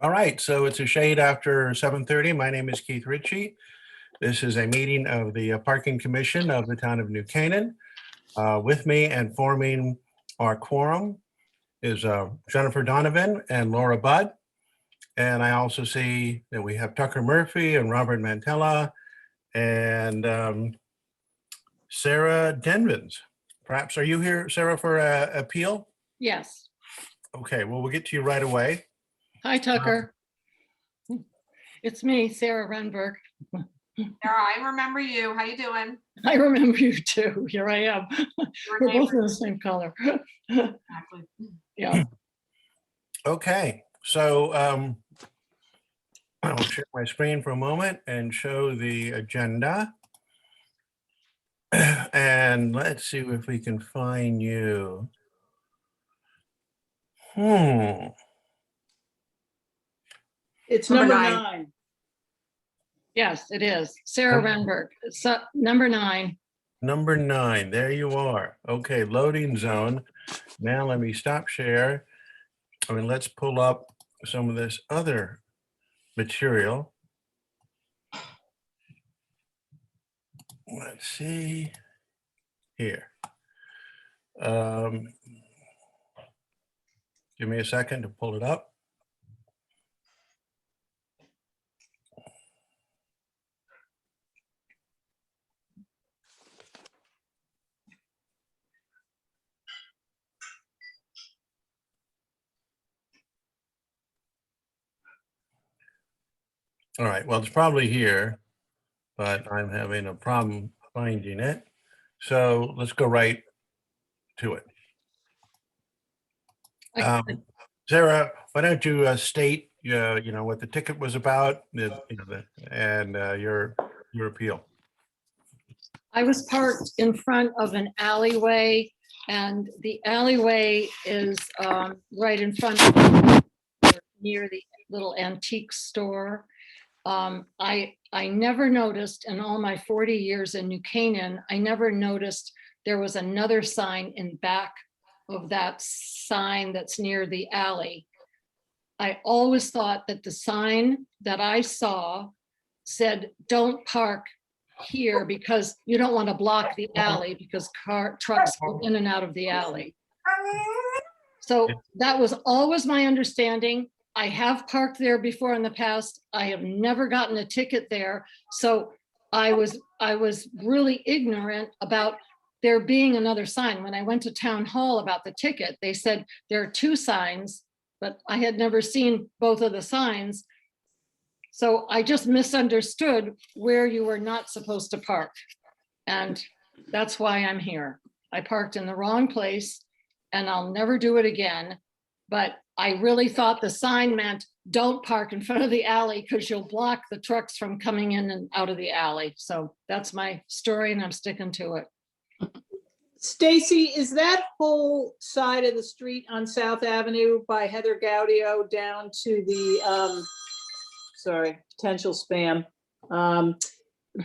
All right, so it's a shade after 7:30. My name is Keith Ritchie. This is a meeting of the Parking Commission of the town of New Canaan. With me and forming our quorum is Jennifer Donovan and Laura Budd. And I also see that we have Tucker Murphy and Robert Mantella and Sarah Denvins. Perhaps, are you here, Sarah, for appeal? Yes. Okay, well, we'll get to you right away. Hi, Tucker. It's me, Sarah Renberg. Sarah, I remember you. How you doing? I remember you too. Here I am. Your We're both neighbor. in the same color. Exactly. Yeah. Okay, so I'll share my screen for a moment and show the agenda. And let's see if we can find you. It's Number number nine. 9. Yes, it is. Sarah Renberg. So, number 9. Number 9, there you are. Okay, loading zone. Now let me stop share. Let's pull up some of this other material. Let's see here. Give me a second to pull it up. All right, well, it's probably here, but I'm having a problem finding it. So let's go right to it. Sarah, why don't you state, what the ticket was about, and your appeal. I was parked in front of an alleyway, and the alleyway is right in front of near the little antique store. I never noticed in all my 40 years in New Canaan, I never noticed there was another sign in back of that sign that's near the alley. I always thought that the sign that I saw said, "Don't park here because you don't want to block the alley because trucks go in and out of the alley." So that was always my understanding. I have parked there before in the past. I have never gotten a ticket there. So I was really ignorant about there being another sign. When I went to town hall about the ticket, they said there are 2 signs, but I had never seen both of the signs. So I just misunderstood where you were not supposed to park. And that's why I'm here. I parked in the wrong place and I'll never do it again. But I really thought the sign meant don't park in front of the alley because you'll block the trucks from coming in and out of the alley. So that's my story and I'm sticking to it. Stacy, is that whole side of the street on South Avenue by Heather Gaudio down to the, potential spam,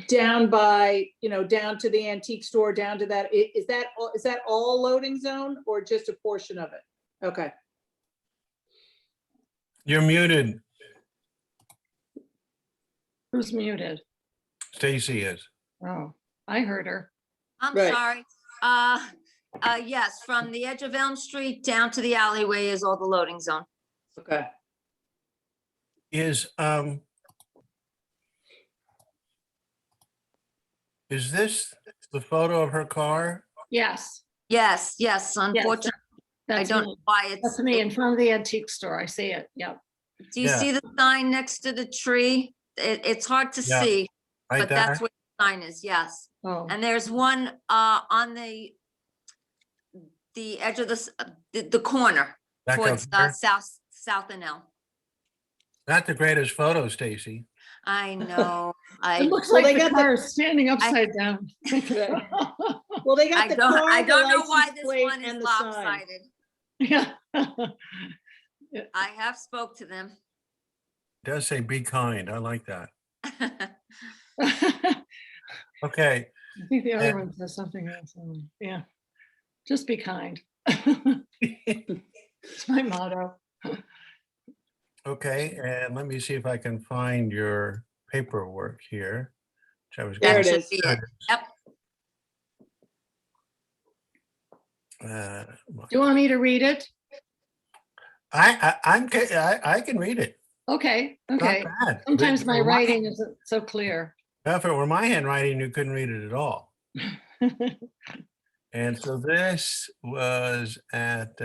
down by, down to the antique store, down to that, is that all loading zone or just a portion of it? Okay. You're muted. Who's muted? Stacy is. Oh, I heard her. I'm Right. sorry. Yes, from the edge of Elm Street down to the alleyway is all the loading zone. Okay. Is this the photo of her car? Yes. Yes, Yes, unfortunately, I that's don't me. know why That's me in front of the antique store. I see it. Yeah. Do you Yeah. see the sign next to the tree? It's hard to Yeah. see, Right but there? that's where the sign is, yes. Oh, And there's one on the edge of the corner Back up towards here? South and Elm. Not the greatest photo, Stacy. I know. it looks Well, like they the got the- car is standing upside down. Well, they I got the don't car, the know why license this plate, one is and the sign. lopsided. Yeah. I have spoke to them. It does say be kind. I like that. I Okay, think the other And- one says something else. Yeah. Just be kind. It's my motto. Okay, and let me see if I can find your paperwork here. Which I was There That it gonna- should is. be it. Yep. uh, Do you want me to read it? I can read it. Okay, Not okay. bad. Sometimes If it my were writing isn't so clear. If it were my handwriting, you couldn't read it at all. And so this was at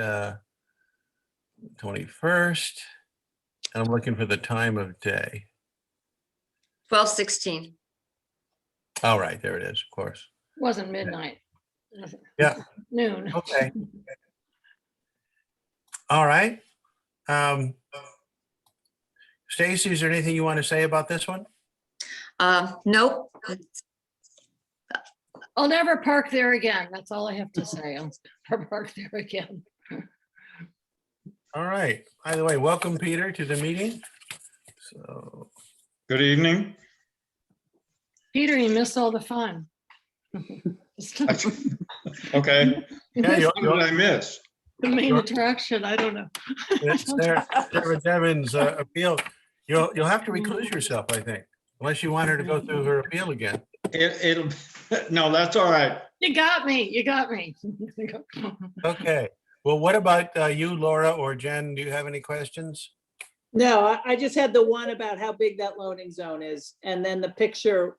21st. I'm looking for the time of day. 12:16. All right, there it is, of course. Wasn't midnight. Yeah. Noon. Okay. All right. Stacy, is there anything you want to say about this one? Nope. I'll never park there again. That's all I have to say. I'll never park there again. All right. By the way, welcome, Peter, to the meeting. So, Good evening. Peter, you missed all the fun. Okay, You Yeah, missed you'll- what did I miss? the main attraction. I don't know. it's Sarah Devin's appeal. You'll have to recluse yourself, I think, unless you want her to go through her appeal again. It'll, no, that's all right. You got me. You got me. Okay. Well, what about you, Laura or Jen? Do you have any questions? No, I just had the one about how big that loading zone is. And then the picture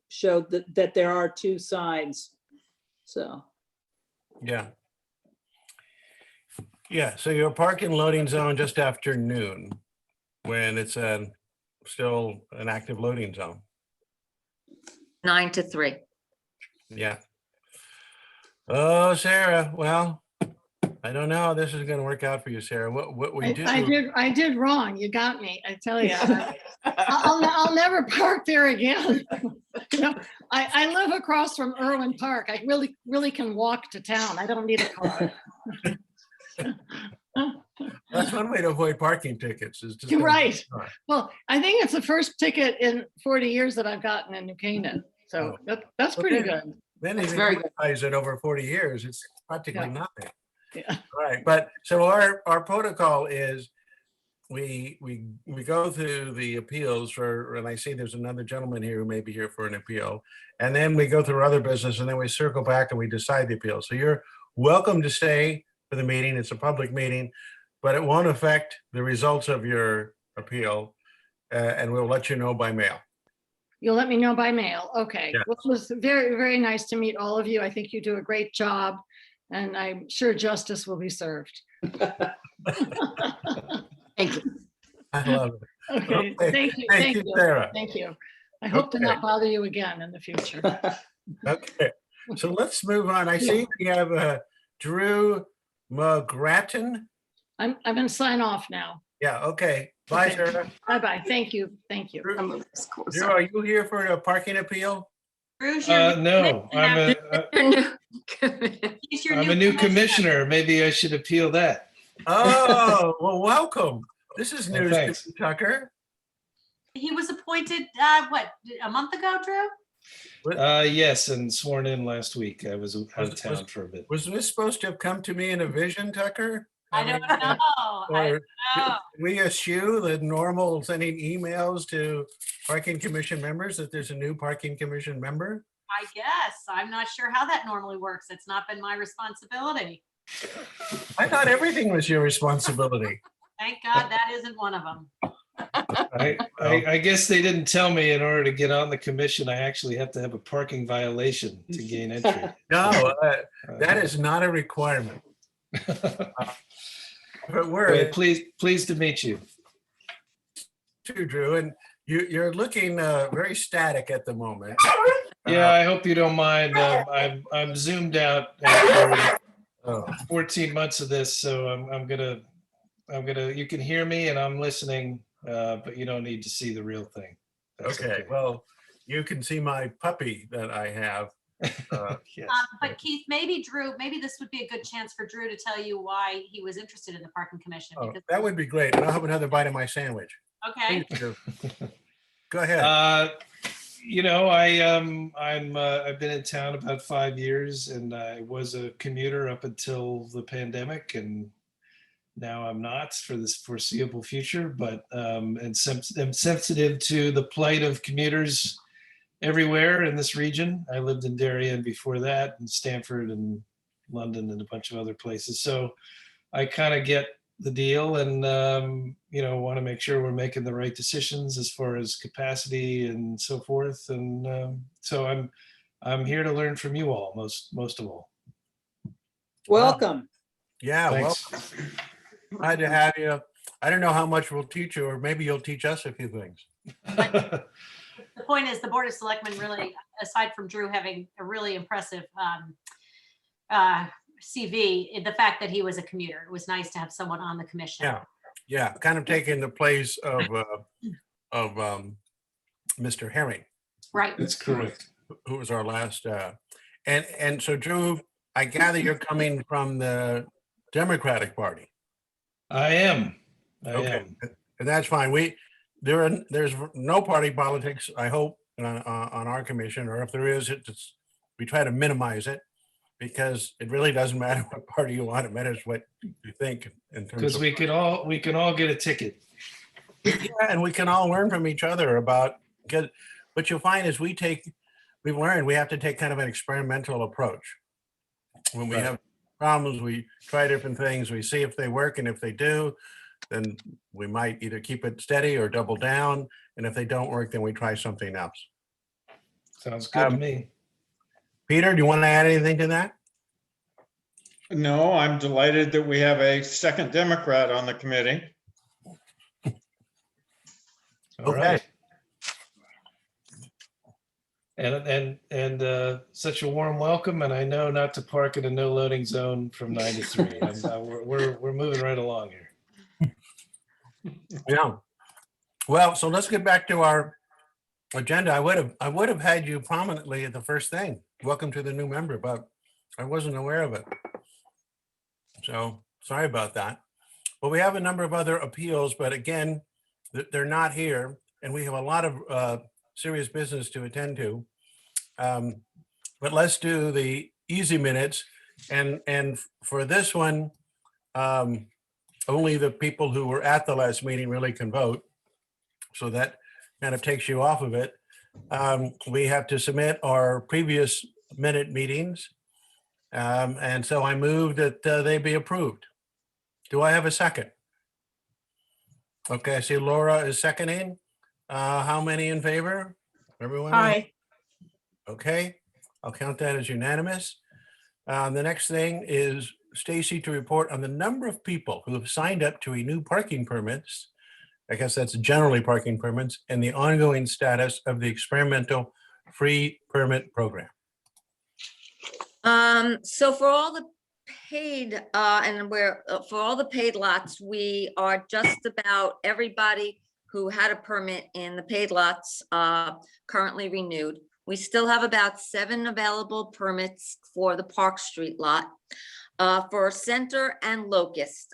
showed that there are two signs. So, Yeah. Yeah, so you're parking loading zone just after noon when it's still an active loading zone. 9 to 3. Yeah. Oh, Sarah, well, I don't know how this is gonna work out for you, Sarah. What we do. I did wrong. You got me. I tell you. I'll never park there again. You know, I live across from Irwin Park. I really can walk to town. I don't need a car. That's one way to avoid parking tickets is just. You're go right. to the car. Well, I think it's the first ticket in 40 years that I've gotten in New Canaan. So that's pretty Okay. good. Then That's if you very good. utilize it over 40 years, it's practically Yeah. nothing. Yeah. Right, but so our protocol is we go through the appeals for, and I see there's another gentleman here who may be here for an appeal. And then we go through other business and then we circle back and we decide the appeal. So you're welcome to stay for the meeting. It's a public meeting, but it won't affect the results of your appeal. And we'll let you know by mail. You'll let me know by mail. Okay. Yeah. Well, it was very, very nice to meet all of you. I think you do a great job and I'm sure justice will be served. thank you. I love it. Okay, Okay. thank you, Thank you, Sarah. thank you. I hope to Okay. not bother you again in the future. Okay, so let's move on. I see we have Drew McGrattan. I'm gonna sign off now. Yeah, okay. Bye, Okay. Sarah. Bye-bye. Thank you, thank you. Drew, are you here for a parking appeal? Bruce, you're. No, I'm He's your a new commissioner. Maybe I should appeal that. Oh, well, welcome. This is Well, news to thanks. me, Tucker. He was appointed, what, a month ago, Drew? Yes, and sworn in last week. I was out of Was- town for a bit. Was this supposed to have come to me in a vision, Tucker? I don't mean, know. I Or don't know. did we eschew the normal sending emails to parking commission members that there's a new parking commission member? I guess. I'm not sure how that normally works. It's not been my responsibility. I thought everything was your responsibility. Thank God that isn't one of them. I guess they didn't tell me in order to get on the commission, I actually have to have a parking violation to gain entry. No, that is not a requirement. But we're Pleased to meet you. too, Drew, and you're looking very static at the moment. Yeah, I hope you don't mind. I'm zoomed out after Oh, 14 months of this, so I'm gonna, you can hear me and I'm listening, but you don't need to see the real thing. That's okay, well, you can see my puppy that I have. Yes. But Keith, maybe this would be a good chance for Drew to tell you why he was interested in the parking commission. Oh, Because, that would be great. And I'll have another bite of my sandwich. okay, Please, Drew. Go ahead. You know, I've been in town about 5 years, and I was a commuter up until the pandemic, and Now I'm not for this foreseeable future, but I'm sensitive to the plight of commuters everywhere in this region. I lived in Darien before that, and Stanford and London and a bunch of other places. So I kind of get the deal, and want to make sure we're making the right decisions as far as capacity and so forth. And so I'm here to learn from you all, most of all. Welcome. Yeah, well, Thanks. glad to have you. I don't know how much we'll teach you, or maybe you'll teach us a few things. The point is, the Board of Selectmen really, aside from Drew having a really impressive CV, the fact that he was a commuter, it was nice to have someone on the commission. Yeah, kind of taking the place of Mr. Herring, Right. That's correct. who was our last. And so, Drew, I gather you're coming from the Democratic Party. I am. Okay, and that's fine. There's no party politics, I hope, on our commission, or if there is, we try to minimize it, because it really doesn't matter what party you want. It matters what you think in terms Because of. we can all get a ticket. Yeah, and we can all learn from each other about, because what you'll find is we've learned we have to take kind of an experimental approach. When we Right. have problems, we try different things, we see if they work, and if they do, then we might either keep it steady or double down. And if they don't work, then we try something else. Sounds good to me. Peter, do you want to add anything to that? No, I'm delighted that we have a second Democrat on the committee. All Okay. right. And such a warm welcome, and I know not to park in a no loading zone from 9 to 3. We're moving right along here. Yeah. Well, so let's get back to our agenda. I would have had you prominently at the first thing. Welcome to the new member, but I wasn't aware of it. So sorry about that. But we have a number of other appeals, but again, they're not here, and we have a lot of serious business to attend to. But let's do the easy minutes. And for this one, only the people who were at the last meeting really can vote. So that kind of takes you off of it. We have to submit our previous minute meetings. And so I move that they be approved. Do I have a second? Okay, I see Laura is seconding. How many in favor? Everyone? Hi. Okay, I'll count that as unanimous. The next thing is Stacy to report on the number of people who have signed up to renew parking permits. I guess that's generally parking permits, and the ongoing status of the experimental free permit program. So for all the paid, for all the paid lots, we are just about everybody who had a permit in the paid lots currently renewed. We still have about 7 available permits for the Park Street lot. For Center and Locust,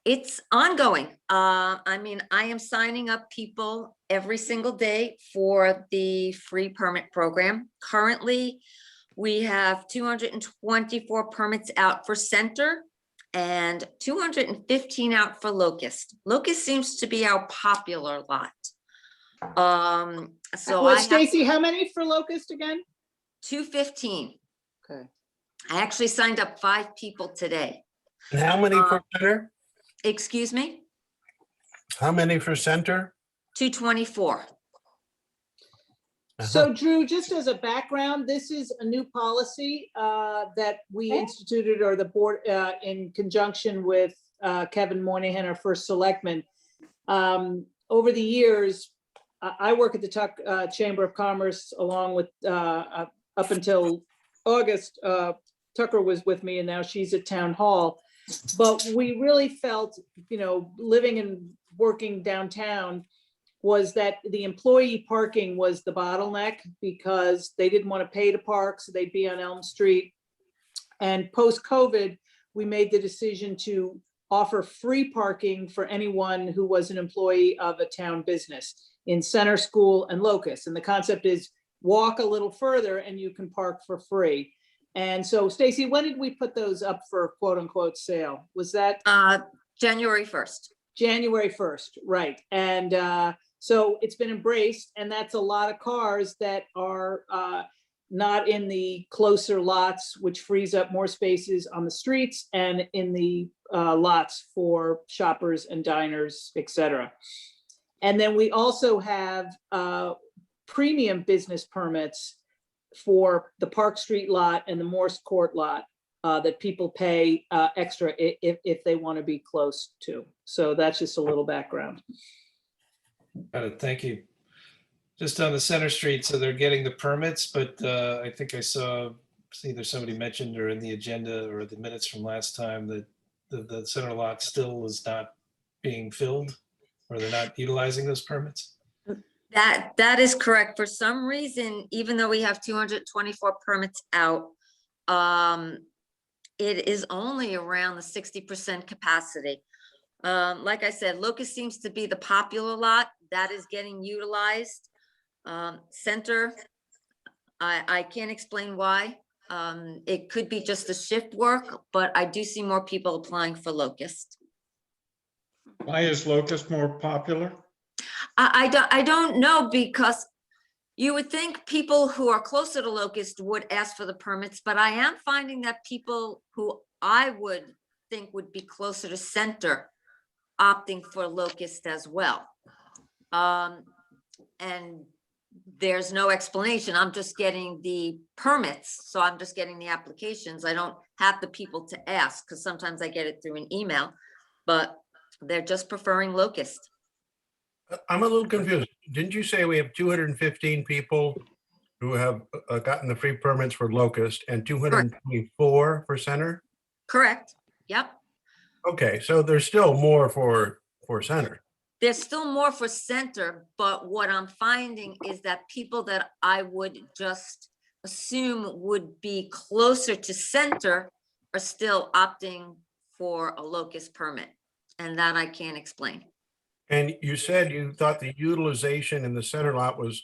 it's ongoing. I mean, I am signing up people every single day for the free permit program. Currently, we have 224 permits out for Center and 215 out for Locust. Locust seems to be our popular lot. So Well, I have Stacy, how many for Locust again? 215. Okay. I actually signed up 5 people today. And how many for center? Excuse me, How many for center? 224. So Drew, just as a background, this is a new policy that we instituted, or the board in conjunction with Kevin Moynihan, our first selectman. Over the years, I work at the Tuck Chamber of Commerce along with, up until August, Tucker was with me, and now she's at Town Hall. But we really felt, living and working downtown, was that the employee parking was the bottleneck, because they didn't want to pay to park, so they'd be on Elm Street. And post-COVID, we made the decision to offer free parking for anyone who was an employee of a town business in Center, School, and Locust. And the concept is walk a little further and you can park for free. And so Stacy, when did we put those up for quote unquote sale? Was that January 1st. January 1st? Right. And so it's been embraced, and that's a lot of cars that are not in the closer lots, which frees up more spaces on the streets and in the lots for shoppers and diners, et cetera. And then we also have premium business permits for the Park Street lot and the Morse Court lot that people pay extra if they want to be close to. So that's just a little background. Got it. Thank you. Just on the Center Street, so they're getting the permits, but I think I saw either somebody mentioned or in the agenda or the minutes from last time that the center lot still is not being filled, or they're not utilizing those permits. That is correct. For some reason, even though we have 224 permits out, it is only around the 60% capacity. Like I said, Locust seems to be the popular lot that is getting utilized. Center, I can't explain why. It could be just the shift work, but I do see more people applying for Locust. Why is Locust more popular? I don't know, because you would think people who are closer to Locust would ask for the permits, but I am finding that people who I would think would be closer to Center opting for Locust as well. And there's no explanation. I'm just getting the permits, so I'm just getting the applications. I don't have the people to ask, because sometimes I get it through an email, but they're just preferring Locust. I'm a little confused. Didn't you say we have 215 people who have gotten the free permits for Locust and 224 for Center? Correct. Yep. Okay, so there's still more for Center. There's still more for Center, but what I'm finding is that people that I would just assume would be closer to Center are still opting for a Locust permit, and that I can't explain. And you said you thought the utilization in the Center lot was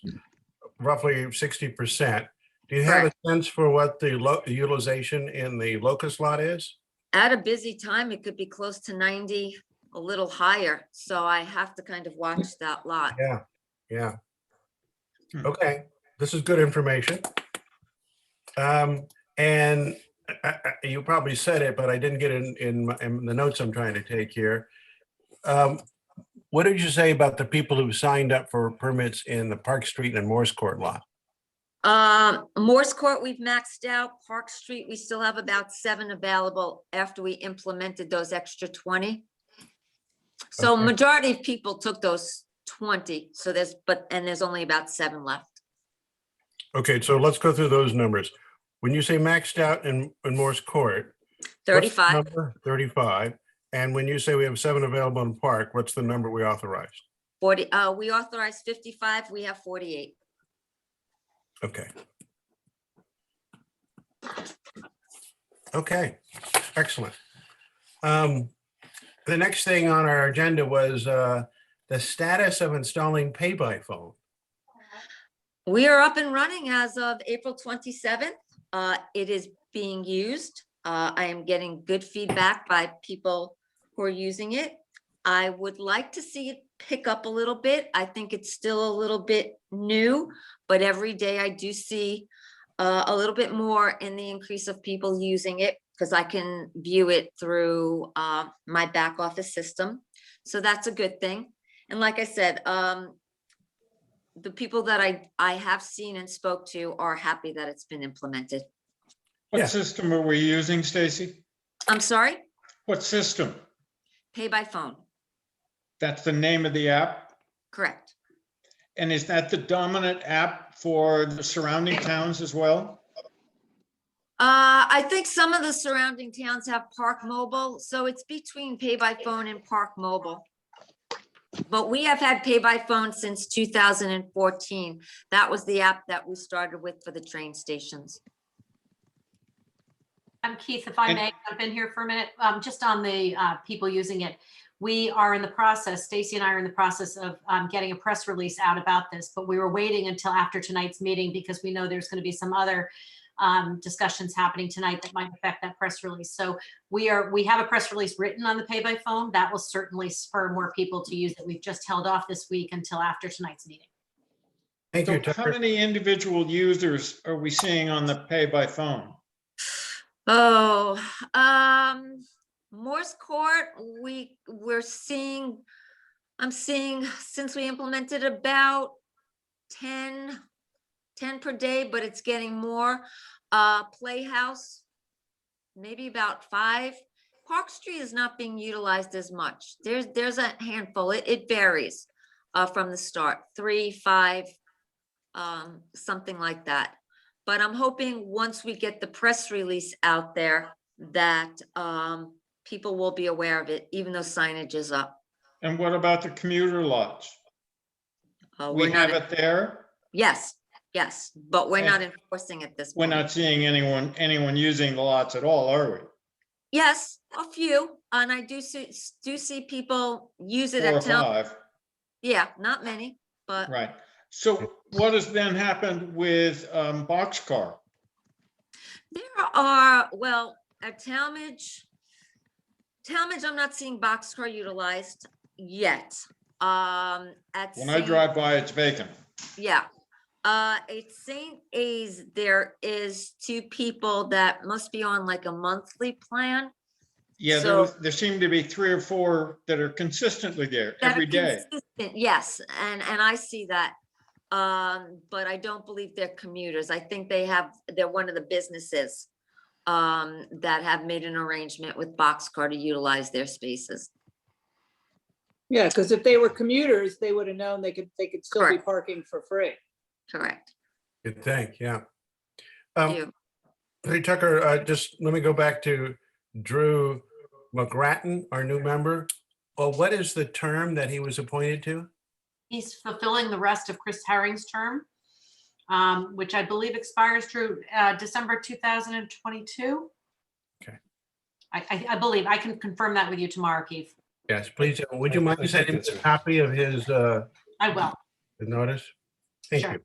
roughly 60%. Do you have a sense for what the utilization in the Locust lot is? At a busy time, it could be close to 90, a little higher. So I have to kind of watch that lot. Yeah. Okay, this is good information. And you probably said it, but I didn't get it in the notes I'm trying to take here. What did you say about the people who signed up for permits in the Park Street and Morse Court lot? Morse Court, we've maxed out. Park Street, we still have about 7 available after we implemented those extra 20. So Okay. majority of people took those 20. So there's only about 7 left. Okay, so let's go through those numbers. When you say maxed out in Morse Court, what's the 35. number? 35. And when you say we have 7 available in Park, what's the number we authorized? 40. We authorized 55. We have 48. Okay. Okay, excellent. The next thing on our agenda was the status of installing pay by phone. We are up and running as of April 27th. It is being used. I am getting good feedback by people who are using it. I would like to see it pick up a little bit. I think it's still a little bit new, but every day I do see a little bit more in the increase of people using it, because I can view it through my back office system. So that's a good thing. And like I said, the people that I have seen and spoke to are happy that it's been implemented. What Yeah. system are we using, Stacy? I'm sorry, What system? pay by phone, That's the name of the app? correct. And is that the dominant app for the surrounding towns as well? I think some of the surrounding towns have Park Mobile, so it's between pay by phone and Park Mobile. But we have had pay by phone since 2014. That was the app that we started with for the train stations. Keith, if I And- may jump in here for a minute, just on the people using it. We are in the process, Stacy and I are in the process of getting a press release out about this, but we were waiting until after tonight's meeting because we know there's going to be some other discussions happening tonight that might affect that press release. So we have a press release written on the pay by phone that will certainly spur more people to use it. We've just held off this week until after tonight's meeting. Thank you, So how Tucker. many individual users are we seeing on the pay by phone? Oh, Morse Court, I'm seeing since we implemented about 10 per day, but it's getting more. Playhouse, maybe about 5. Park Street is not being utilized as much. There's a handful. It varies from the start, 3, 5, something like that. But I'm hoping once we get the press release out there that people will be aware of it, even though signage is up. And what about the commuter lots? We're We not, have it there. yes, but we're not And enforcing at this We're point. not seeing anyone using the lots at all, are we? Yes, a few, and I do see people use it 4 or at town. 5, Yeah, not many, but right. So what has then happened with Boxcar? there are, well, at Talmadge, I'm not seeing Boxcar utilized yet. At When I St. drive by, it's vacant. Yeah. At St. A's, there is 2 people that must be on like a monthly plan. Yeah, So- there seem to be 3 or 4 that are consistently there that are every day. consistent. Yes, and I see that. But I don't believe they're commuters. I think they're one of the businesses that have made an arrangement with Boxcar to utilize their spaces. Yeah, because if they were commuters, they would have known they could still be Correct. parking for free. Correct. Good, thank, yeah. Thank you. Hey, Tucker, just let me go back to Drew McGrattan, our new member. Well, what is the term that he was appointed to? He's fulfilling the rest of Chris Herring's term, which I believe expires through December 2022. Okay. I believe. I can confirm that with you tomorrow, Keith. Yes, please. Would you I mind think sending us that's a it. copy of his I will. notice? Thank Sure. you.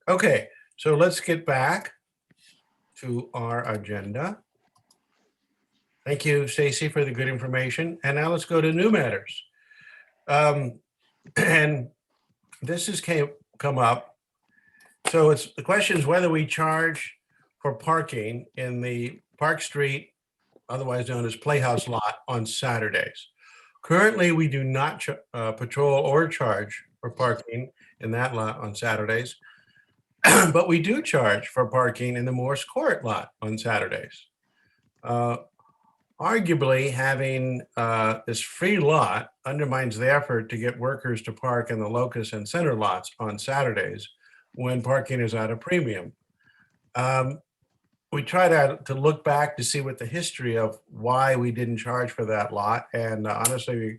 Okay, so let's get back to our agenda. Thank you, Stacy, for the good information. And now let's go to new matters. And this has come up. So the question is whether we charge for parking in the Park Street, otherwise known as Playhouse lot, on Saturdays. Currently, we do not patrol or charge for parking in that lot on Saturdays. But we do charge for parking in the Morse Court lot on Saturdays. Arguably, having this free lot undermines the effort to get workers to park in the Locust and Center lots on Saturdays when parking is at a premium. We try to look back to see what the history of why we didn't charge for that lot, and honestly, we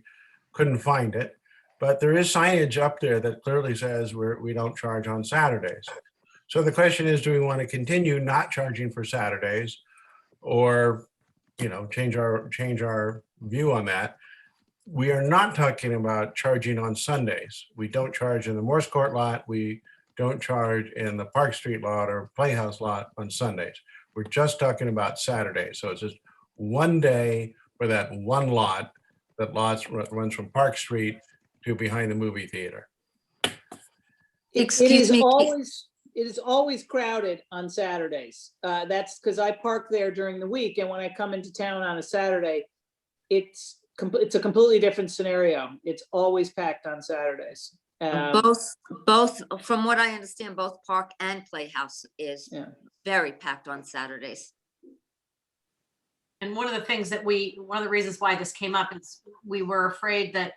couldn't find it. But there is signage up there that clearly says we don't charge on Saturdays. So the question is, do we want to continue not charging for Saturdays, or change our view on that? We are not talking about charging on Sundays. We don't charge in the Morse Court lot. We don't charge in the Park Street lot or Playhouse lot on Sundays. We're just talking about Saturdays. So it's just one day for that one lot that runs from Park Street to behind the movie theater. Excuse me. It is always crowded on Saturdays. That's because I park there during the week, and when I come into town on a Saturday, it's a completely different scenario. It's always packed on Saturdays. Both, from what I understand, both Park and Playhouse is Yeah. very packed on Saturdays. And one of the reasons why this came up is we were afraid that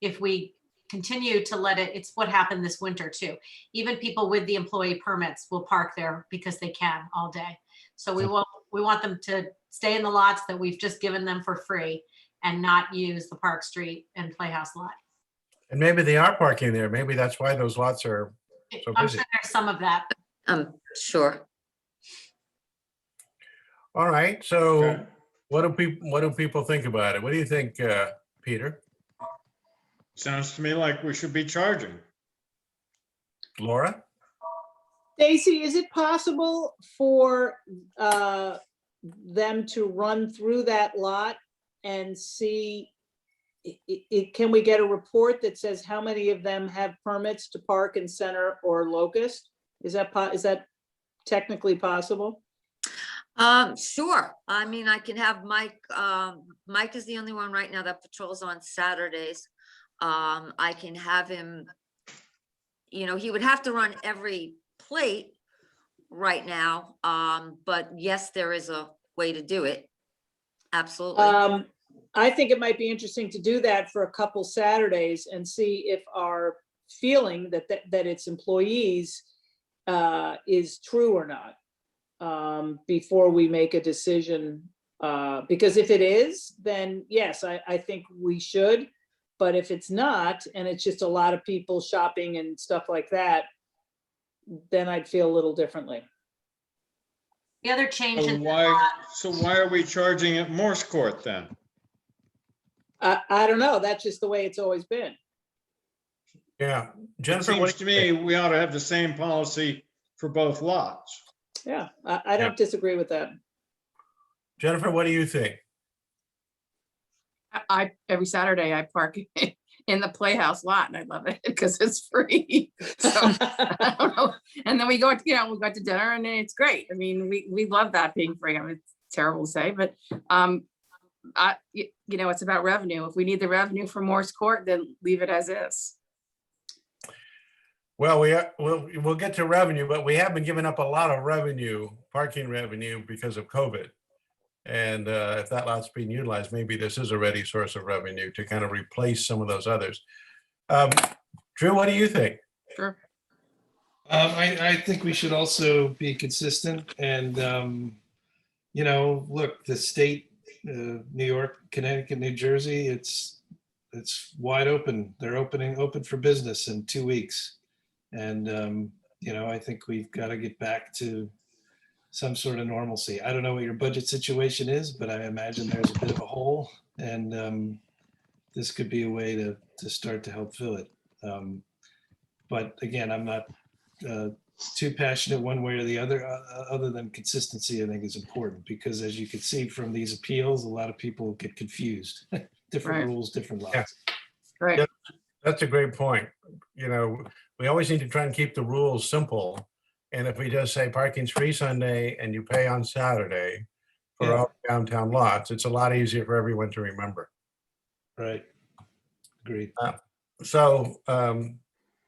if we continue to let it's what happened this winter too. Even people with the employee permits will park there because they can all day. So we want them to stay in the lots that we've just given them for free and not use the Park Street and Playhouse lot. And maybe they are parking there. Maybe that's why those lots are so I'm busy. sure there's some of that. Sure. All right, so Okay. what do people think about it? What do you think, Peter? Sounds to me like we should be charging. Laura? Stacy, is it possible for them to run through that lot and see, can we get a report that says how many of them have permits to park in Center or Locust? Is that technically possible? Sure. I mean, I can have Mike, Mike is the only one right now that patrols on Saturdays. I can have him, you know, he would have to run every plate right now. But yes, there is a way to do it. Absolutely. I think it might be interesting to do that for a couple Saturdays and see if our feeling that it's employees is true or not, before we make a decision. Because if it is, then yes, I think we should. But if it's not, and it's just a lot of people shopping and stuff like that, then I'd feel a little differently. The other change So in, why are we charging at Morse Court then? I don't know. That's just the way it's always been. Yeah. It Jennifer, what seems do to you think? me we ought to have the same policy for both lots. Yeah, I don't disagree with that. Jennifer, what do you think? Every Saturday I park in the Playhouse lot and I love it because it's free. So I don't know. And then we go to dinner and it's great. I mean, we love that being free. I mean, it's terrible to say, but it's about revenue. If we need the revenue for Morse Court, then leave it as is. Well, we'll get to revenue, but we have been giving up a lot of revenue, parking revenue, because of COVID. And if that lot's being utilized, maybe this is a ready source of revenue to kind of replace some of those others. Drew, what do you think? Sure. I think we should also be consistent and, look, the state, New York, Connecticut, New Jersey, it's wide open. They're open for business in 2 weeks. And, I think we've got to get back to some sort of normalcy. I don't know what your budget situation is, but I imagine there's a bit of a hole, and this could be a way to start to help fill it. But again, I'm not too passionate one way or the other than consistency, I think is important, because as you can see from these appeals, a lot of people get confused. Different Right. rules, different Yeah. lots. Right. Yeah. That's a great point. We always need to try and keep the rules simple. And if we just say parking's free Sunday and you pay on Saturday for Yeah. all downtown lots, it's a lot easier for everyone to remember. Right. Agreed. So I'm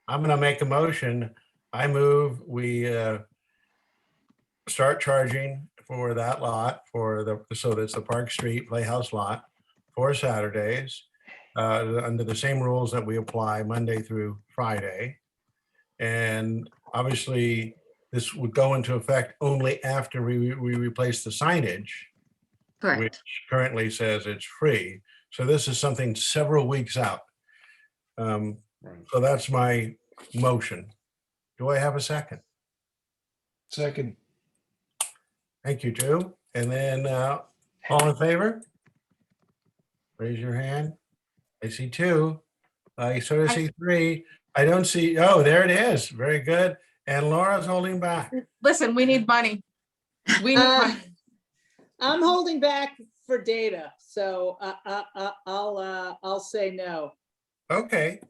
going to make a motion. I move we start charging for that lot so that's the Park Street Playhouse lot for Saturdays under the same rules that we apply Monday through Friday. And obviously, this would go into effect only after we replace the signage, which Correct. currently says it's free. So this is something several weeks out. So that's my motion. Do I have a second? Second. Thank you, Drew. And then all in favor? Raise your hand. I see two. I sort of see three. I don't see, oh, there it is. Very good. And Laura's holding back. Listen, we need money. We need money. I'm holding back for data, so I'll say no. Okay.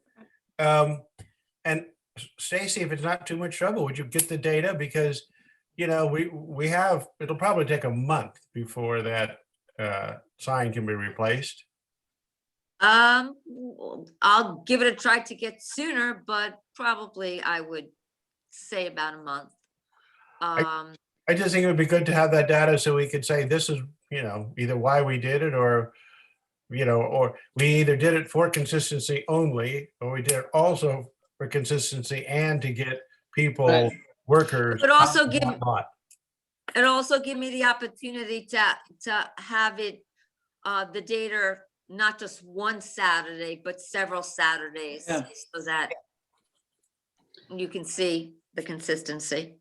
And Stacy, if it's not too much trouble, would you get the data? Because, we have, it'll probably take a month before that sign can be replaced. I'll give it a try to get sooner, but probably I would say about a month. I just think it would be good to have that data so we could say this is, either why we did it or we either did it for consistency only, or we did it also for consistency and to get people, Right. workers. But also out give- in that lot. It also give me the opportunity to have it, the data, not just one Saturday, but several Saturdays, Yeah. so that you can see the consistency.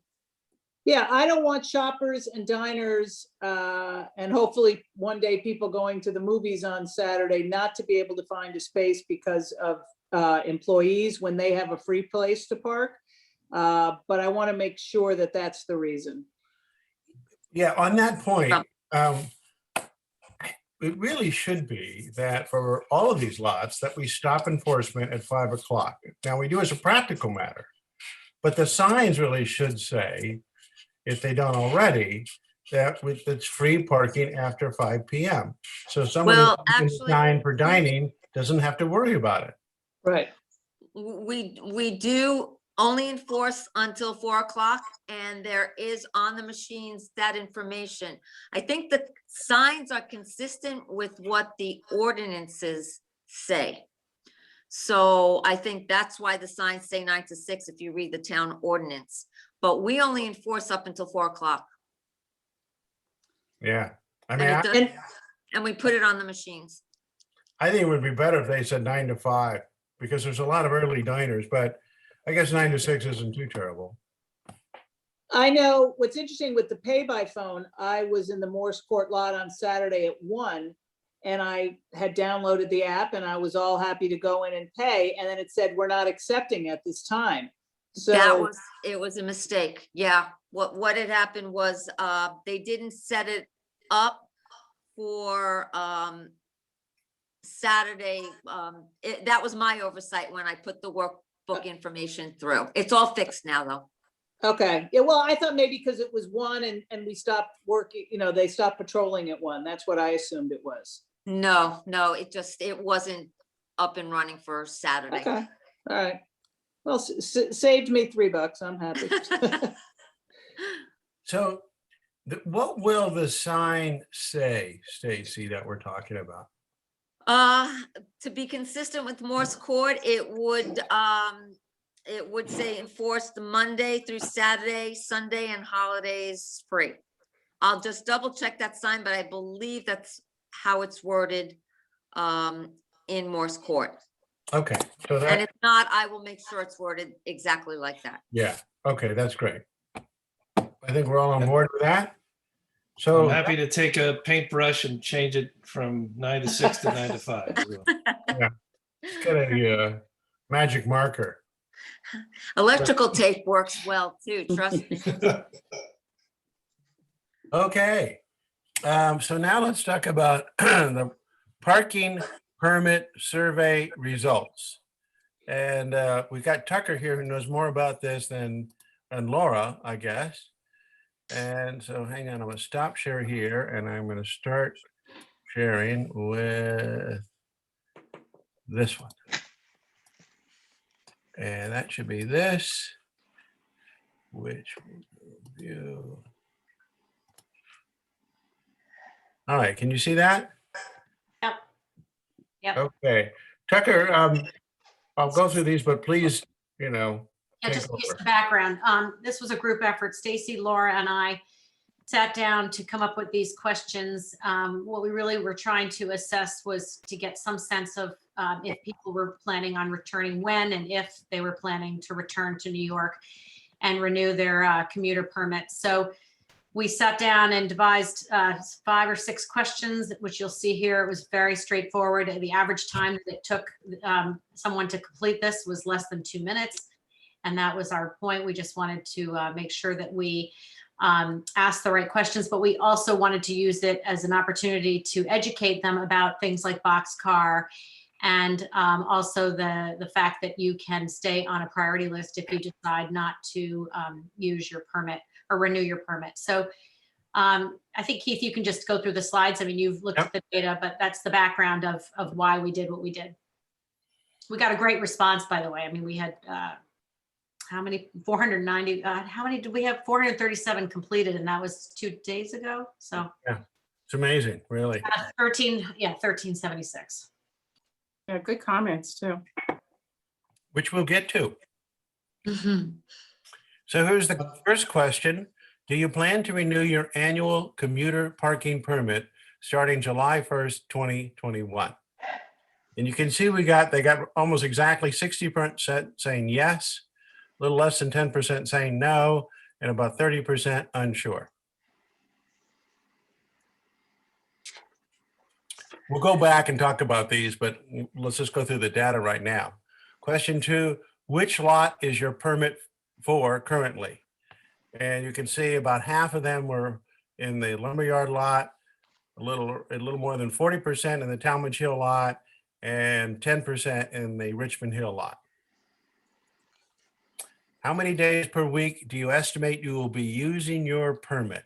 Yeah, I don't want shoppers and diners, and hopefully one day people going to the movies on Saturday not to be able to find a space because of employees when they have a free place to park. But I want to make sure that that's the reason. Yeah, on that point, Um, it really should be that for all of these lots, that we stop enforcement at 5 o'clock. Now, we do as a practical matter, but the signs really should say, if they don't already, that it's free parking after 5 PM. So someone Well, who's actually, dine for dining doesn't have to worry about it. Right. we do only enforce until 4 o'clock, and there is on the machines that information. I think the signs are consistent with what the ordinances say. So I think that's why the signs say 9 to 6 if you read the town ordinance, but we only enforce up until 4 o'clock. Yeah. I And mean, it I does, and we put it on the machines. I think it would be better if they said 9 to 5, because there's a lot of early diners, but I guess 9 to 6 isn't too terrible. I know what's interesting with the pay by phone, I was in the Morse Court lot on Saturday at 1, and I had downloaded the app and I was all happy to go in and pay. And then it said, we're not accepting at this time. So, It was a mistake. Yeah. What had happened was, they didn't set it up for, Saturday. That was my oversight when I put the workbook information through. It's all fixed now, though. okay. Yeah, well, I thought maybe because it was 1 and we stopped working, they stopped patrolling at 1. That's what I assumed it was. No, it wasn't up and running for Saturday. Okay, all right. Well, saved me $3. I'm happy. So what will the sign say, Stacy, that we're talking about? To be consistent with Morse Court, it would say enforced Monday through Saturday, Sunday and holidays free. I'll just double check that sign, but I believe that's how it's worded, in Morse Court. Okay, so And that, if not, I will make sure it's worded exactly like that. yeah, okay, that's great. I think we're all on board with that. I'm So, happy to take a paintbrush and change it from 9 to 6 to 9 to 5. I will. get a magic marker. Electrical tape works well too, trust me. Okay, so now let's talk about the parking permit survey results. And we got Tucker here who knows more about this than Laura, I guess. And so hang on, I'm gonna stop share here and I'm gonna start sharing with this one. And that should be this, which will view. All right, can you see that? Yep. Okay, Tucker, I'll go through these, but please, Yeah, just take use over. the background. This was a group effort. Stacy, Laura, and I sat down to come up with these questions. What we really were trying to assess was to get some sense of if people were planning on returning when and if they were planning to return to New York and renew their commuter permits. So we sat down and devised 5 or 6 questions, which you'll see here. It was very straightforward. The average time that it took someone to complete this was less than 2 minutes. And that was our point. We just wanted to make sure that we asked the right questions, but we also wanted to use it as an opportunity to educate them about things like Boxcar and also the fact that you can stay on a priority list if you decide not to use your permit or renew your permit. So I think, Keith, you can just go through the slides. I mean, you've looked at the data, but that's the background of why we did what we did. We got a great response, by the way. I mean, we had how many? 490. How many did we have? 437 completed, and that was 2 days ago. So It's amazing, really. 1376. Yeah, good comments too. Which we'll get to. Mhm. So here's the first question. Do you plan to renew your annual commuter parking permit starting July 1st, 2021? And you can see they got almost exactly 60% saying yes, a little less than 10% saying no, and about 30% unsure. We'll go back and talk about these, but let's just go through the data right now. Question 2, which lot is your permit 4 currently. And you can see about half of them were in the lumberyard lot, a little more than 40% in the Talmadge Hill lot, and 10% in the Richmond Hill lot. How many days per week do you estimate you will be using your permit?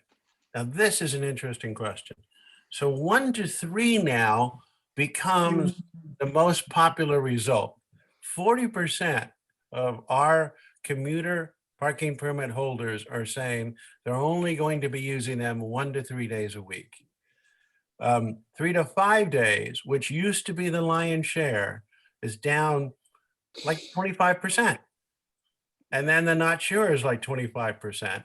Now, this is an interesting question. So 1 to 3 now becomes the most popular result. 40% of our commuter parking permit holders are saying they're only going to be using them 1 to 3 days a week. 3 to 5 days, which used to be the lion's share, is down like 25%. And then the not sure is like 25%.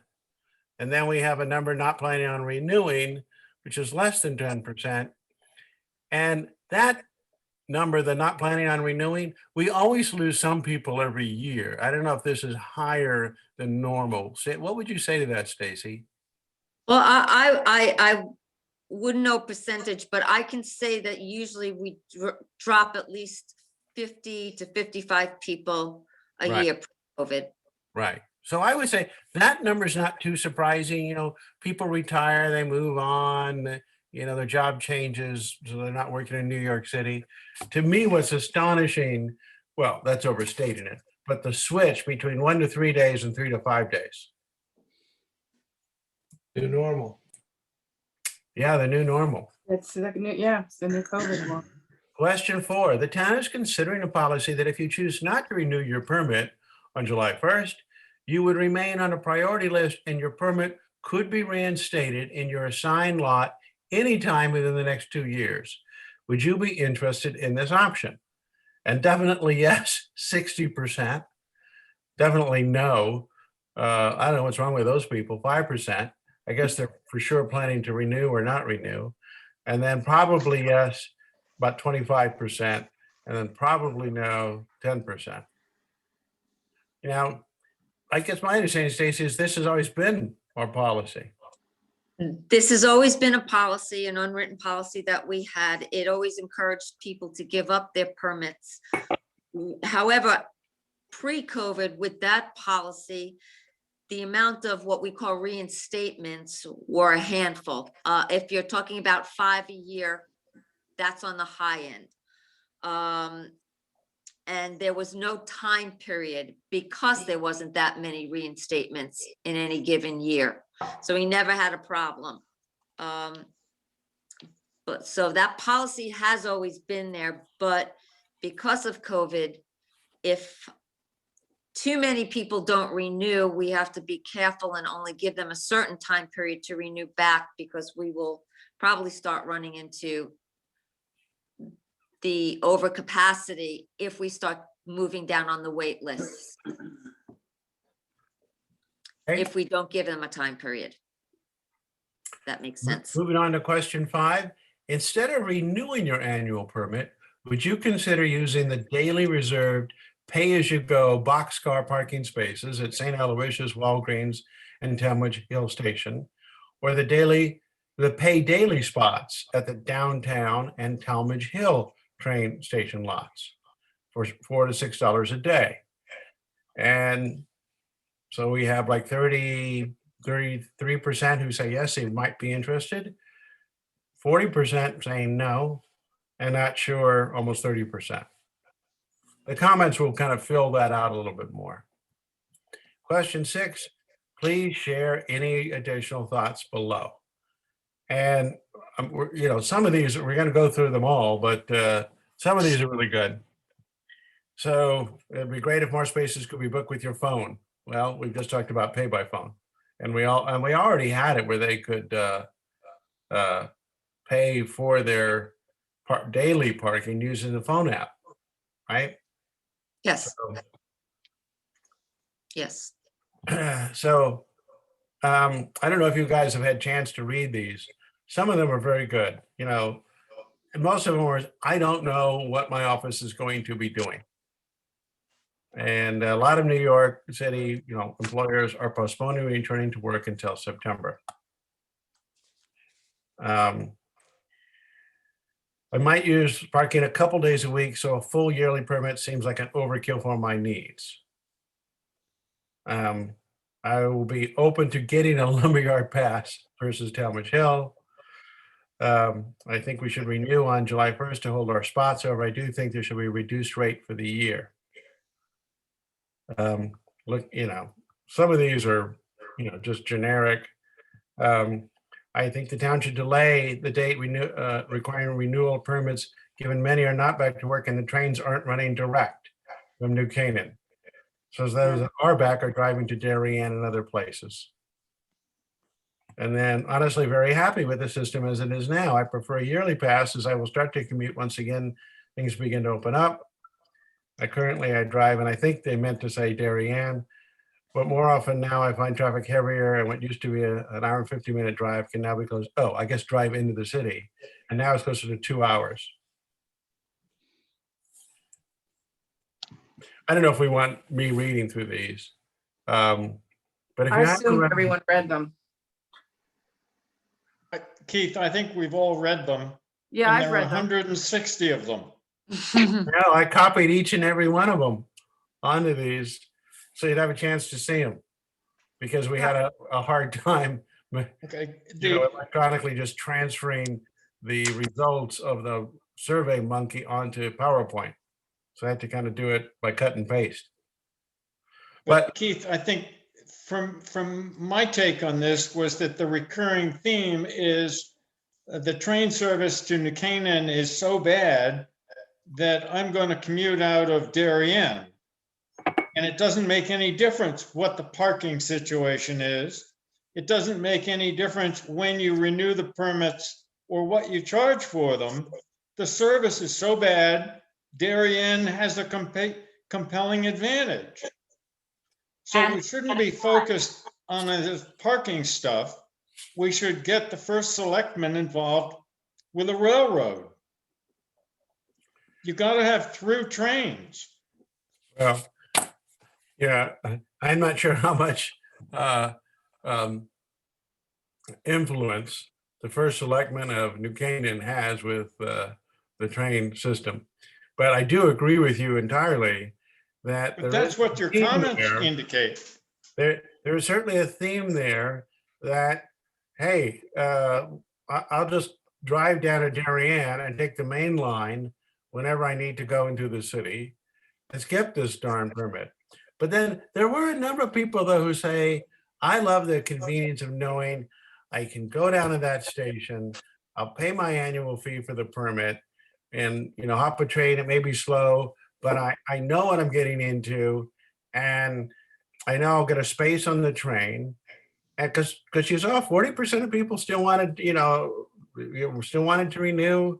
And then we have a number not planning on renewing, which is less than 10%. And that number, the not planning on renewing, we always lose some people every year. I don't know if this is higher than normal. What would you say to that, Stacy? Well, I wouldn't know percentage, but I can say that usually we drop at least 50 to 55 people a Right. year pre-COVID. Right. So I would say that number is not too surprising. You know, people retire, they move on, you know, their job changes, so they're not working in New York City. To me, what's astonishing, well, that's overstating it, but the switch between 1 to 3 days and 3 to 5 days. New normal. Yeah, the new normal. It's the new, yeah, it's the new COVID one. Question 4, the town is considering a policy that if you choose not to renew your permit on July 1st, you would remain on a priority list and your permit could be reinstated in your assigned lot anytime within the next 2 years. Would you be interested in this option? And definitely yes, 60%. Definitely no. I don't know what's wrong with those people, 5%. I guess they're for sure planning to renew or not renew. And then probably yes, about 25%, and then probably no, 10%. You know, I guess my understanding, Stacey, is this has always been our policy. This has always been a policy, an unwritten policy that we had. It always encouraged people to give up their permits. However, pre-COVID, with that policy, the amount of what we call reinstatements were a handful. If you're talking about 5 a year, that's on the high end. And there was no time period because there wasn't that many reinstatements in any given year. So we never had a problem. But so that policy has always been there, but because of COVID, if too many people don't renew, we have to be careful and only give them a certain time period to renew back, because we will probably start running into the overcapacity if we start moving down on the wait lists, Okay. if we don't give them a time period. That makes sense. Moving on to question 5. Instead of renewing your annual permit, would you consider using the daily reserved pay-as-you-go boxcar parking spaces at St. Aloysius, Walgreens, and Talmadge Hill Station, or the pay daily spots at the downtown and Talmadge Hill train station lots for $4 to $6 a day? And so we have like 33% who say yes, they might be interested, 40% saying no, and not sure, almost 30%. The comments will kind of fill that out a little bit more. Question 6, please share any additional thoughts below. And you know, some of these, we're going to go through them all, but some of these are really good. So it'd be great if more spaces could be booked with your phone. Well, we've just talked about pay by phone, and we already had it where they could pay for their daily parking using the phone app, right? Yes. Yes. So I don't know if you guys have had a chance to read these. Some of them are very good, you know, and most of them are, I don't know what my office is going to be doing. And a lot of New York City, you know, employers are postponing returning to work until September. I might use parking a couple days a week, so a full yearly permit seems like an overkill for my needs. I will be open to getting a lumberyard pass versus Talmadge Hill. I think we should renew on July 1st to hold our spots. However, I do think there should be a reduced rate for the year. Look, some of these are, just generic. I think the town should delay the date requiring renewal permits, given many are not back to work and the trains aren't running direct from New Canaan. So those that are back are driving to Darien and other places. And then honestly, very happy with the system as it is now. I prefer a yearly pass as I will start to commute once again, things begin to open up. I drive, and I think they meant to say Darien, but more often now I find traffic heavier, and what used to be an hour and 50-minute drive can now be close. Oh, I guess drive into the city. And now it's closer to 2 hours. I don't know if we want me reading through these. But if I you have assume to, everyone read them. Keith, I think we've all read them. Yeah, and I've there are read them. 160 of them. no, I copied each and every one of them onto these, so you'd have a chance to see them. Because we had a hard time, Okay. electronically just transferring the results of the Survey Monkey onto PowerPoint. So I had to kind of do it by cut and paste. But Keith, I think from my take on this was that the recurring theme is the train service to New Canaan is so bad that I'm going to commute out of Darien. And it doesn't make any difference what the parking situation is. It doesn't make any difference when you renew the permits or what you charge for them. The service is so bad, Darien has a compelling advantage. So we shouldn't be focused on this parking stuff. We should get the first selectman involved with a railroad. You got to have through trains. Well, yeah, I'm not sure how much influence the first selectman of New Canaan has with the train system. But I do agree with you entirely that But that's what your comments indicate. There is certainly a theme there that, hey, I'll just drive down to Darien and take the main line whenever I need to go into the city and skip this darn permit. But then there were a number of people, though, who say, I love the convenience of knowing I can go down to that station, I'll pay my annual fee for the permit, and hop a train. It may be slow, but I know what I'm getting into, and I know I'll get a space on the train. And because you saw 40% of people still wanted, still wanted to renew.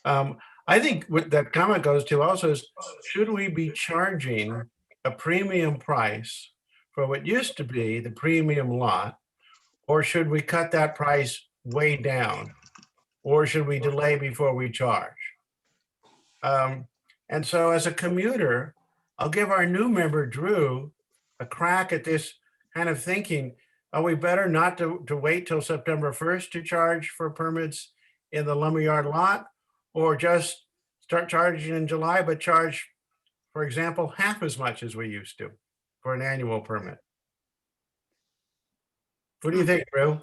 I think what that comment goes to also is, should we be charging a premium price for what used to be the premium lot, or should we cut that price way down, or should we delay before we charge? And so as a commuter, I'll give our new member, Drew, a crack at this kind of thinking. Are we better not to wait till September 1st to charge for permits in the lumberyard lot, or just start charging in July, but charge, for example, half as much as we used to for an annual permit? What do you think, Drew?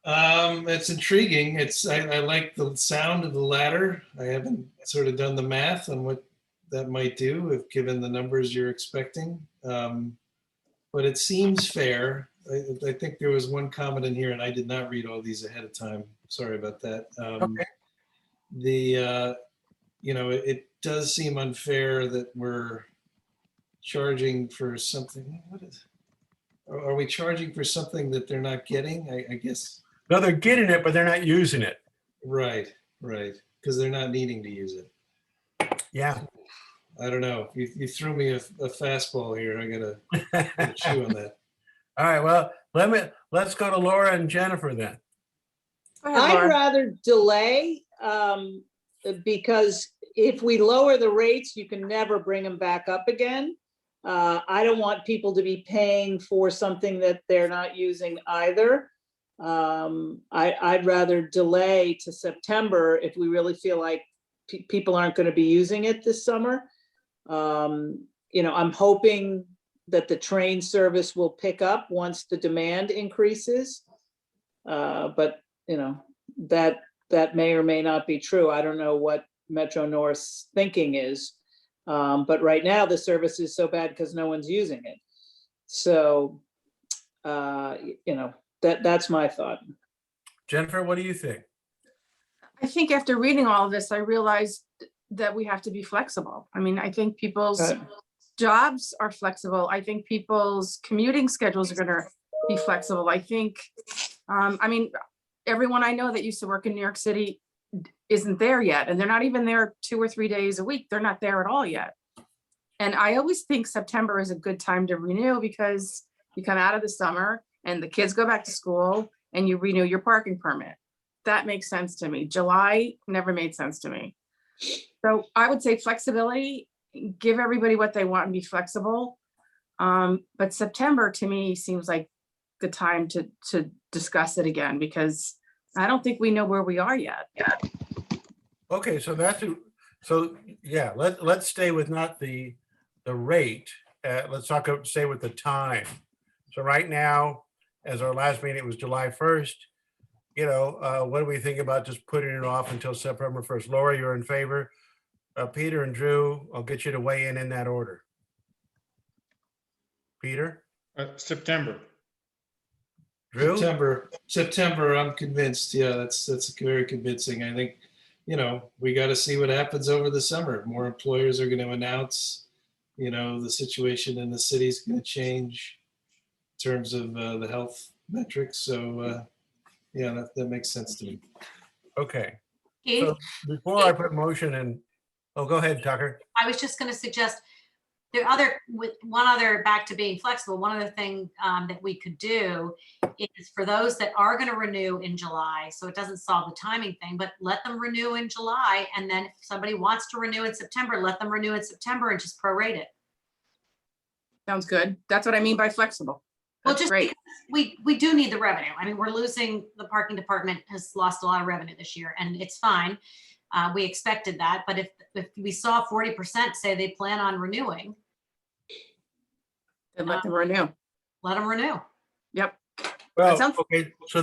It's intriguing. I like the sound of the latter. I haven't sort of done the math on what that might do if given the numbers you're expecting. But it seems fair. I think there was one comment in here, and I did not read all these ahead of time. Sorry about that. Okay. It does seem unfair that we're charging for something. Are we charging for something that they're not getting? I guess. No, they're getting it, but they're not using it. Right. Because they're not needing to use it. Yeah. I don't know. You threw me a fastball here. I gotta chew on that. All right. Well, let's go to Laura and Jennifer then. Go ahead, I'd Laura. rather delay, because if we lower the rates, you can never bring them back up again. I don't want people to be paying for something that they're not using either. I'd rather delay to September if we really feel like people aren't going to be using it this summer. I'm hoping that the train service will pick up once the demand increases. But, you know, that may or may not be true. I don't know what Metro North's thinking is. But right now the service is so bad because no one's using it. So, you know, that's my thought. Jennifer, what do you think? I think after reading all of this, I realized that we have to be flexible. I mean, I think people's jobs are flexible. I think people's commuting schedules are gonna be flexible. I think, I mean, everyone I know that used to work in New York City isn't there yet, and they're not even there 2 or 3 days a week. They're not there at all yet. And I always think September is a good time to renew because you come out of the summer and the kids go back to school and you renew your parking permit. That makes sense to me. July never made sense to me. So I would say flexibility, give everybody what they want and be flexible. But September to me seems like the time to discuss it again, because I don't think we know where we are yet. Okay, so yeah, let's stay with not the rate. Let's stay with the time. So right now, as our last meeting, it was July 1st. You know, what do we think about just putting it off until September 1st? Laura, you're in favor. Peter and Drew, I'll get you to weigh in that order. Peter? September. Drew? September, I'm convinced. Yeah, that's very convincing. I think, you know, we got to see what happens over the summer. More employers are going to announce, you know, the situation in the city is going to change in terms of the health metrics. So, yeah, that makes sense to me. Okay. Keith, So before I put motion in, oh, go ahead, Tucker. I was just going to suggest back to being flexible, one other thing that we could do is for those that are going to renew in July, so it doesn't solve the timing thing, but let them renew in July. And then if somebody wants to renew in September, let them renew in September and just prorate it. Sounds good. That's what I mean by flexible. Well, That's just great. because we do need the revenue. I mean, we're losing, the parking department has lost a lot of revenue this year, and it's fine. We expected that, but if we saw 40% say they plan on renewing, Then let them renew. let them renew. Yep. Well, sounds- okay, so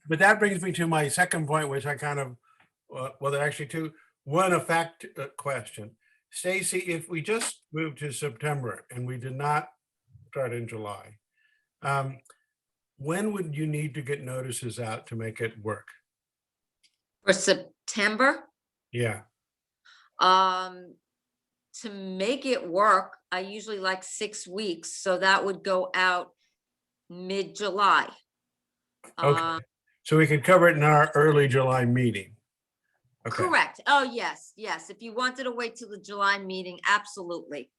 but that brings me to my second point, which I kind of, well, there are actually two. One, a fact question. Stacy, if we just moved to September and we did not start in July, when would you need to get notices out to make it work? For September, Yeah, to make it work, I usually like 6 weeks, so that would go out mid-July. Okay. So we could cover it in our early July meeting. Okay, Correct. Oh, yes, yes. If you wanted to wait till the July meeting, absolutely.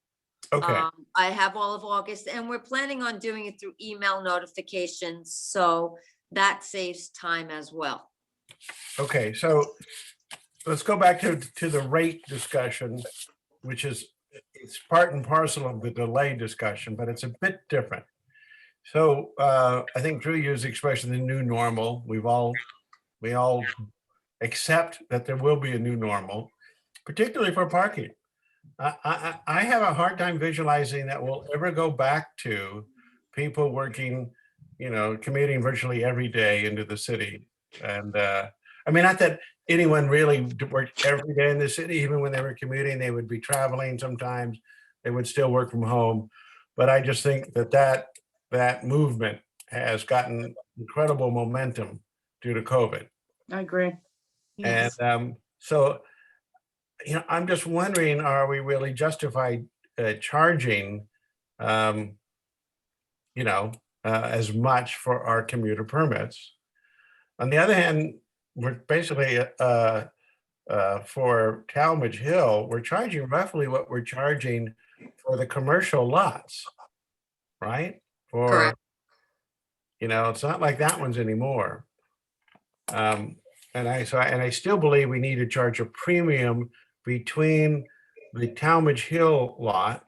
okay, I have all of August, and we're planning on doing it through email notifications, so that saves time as well. okay. So let's go back to the rate discussion, which is, it's part and parcel of the delay discussion, but it's a bit different. So I think Drew used the expression, the new normal. We all accept that there will be a new normal, particularly for parking. I have a hard time visualizing that we'll ever go back to people working, you know, commuting virtually every day into the city. And I mean, not that anyone really worked every day in the city. Even when they were commuting, they would be traveling sometimes. They would still work from home. But I just think that movement has gotten incredible momentum due to COVID. I agree. Yes. And so, you know, I'm just wondering, are we really justified charging, you know, as much for our commuter permits? On the other hand, we're basically for Talmadge Hill, we're charging roughly what we're charging for the commercial lots, right? Correct. You know, it's not like that one's anymore. And I still believe we need to charge a premium between the Talmadge Hill lot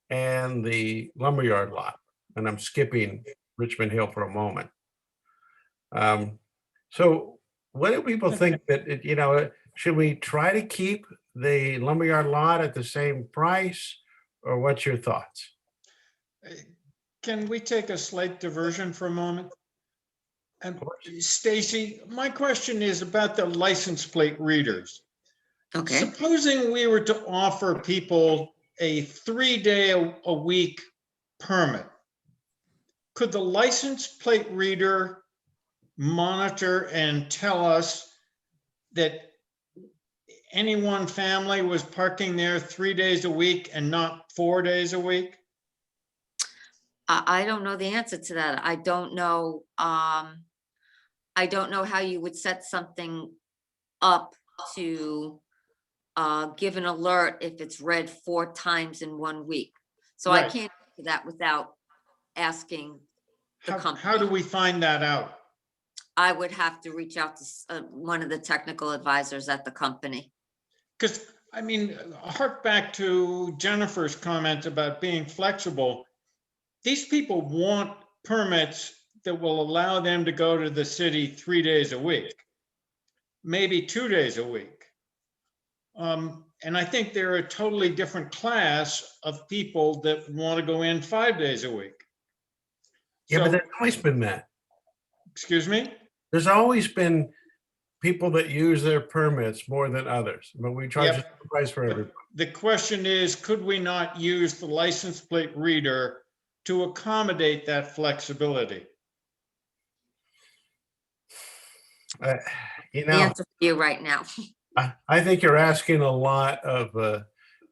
and the Lumberyard lot. And I'm skipping Richmond Hill for a moment. So what do people think that, you know, should we try to keep the Lumberyard lot at the same price, or what's your thoughts? Can we take a slight diversion for a moment? And Stacy, my question is about the license plate readers. Okay, Supposing we were to offer people a 3-day-a-week permit, could the license plate reader monitor and tell us that any one family was parking there 3 days a week and not 4 days a week? I don't know the answer to that. I don't know how you would set something up to give an alert if it's read 4 times in 1 week. So I Right. can't do that without asking the How company. do we find that out? I would have to reach out to one of the technical advisors at the company. Because, I mean, hark back to Jennifer's comment about being flexible. These people want permits that will allow them to go to the city 3 days a week, maybe 2 days a week. And I think they're a totally different class of people that want to go in 5 days a week. Yeah, but So, there's always been that. excuse me? There's always been people that use their permits more than others, but we charge Yep. the price for everybody. The question is, could we not use the license plate reader to accommodate that flexibility? You The know, answer for you right now. I think you're asking a lot of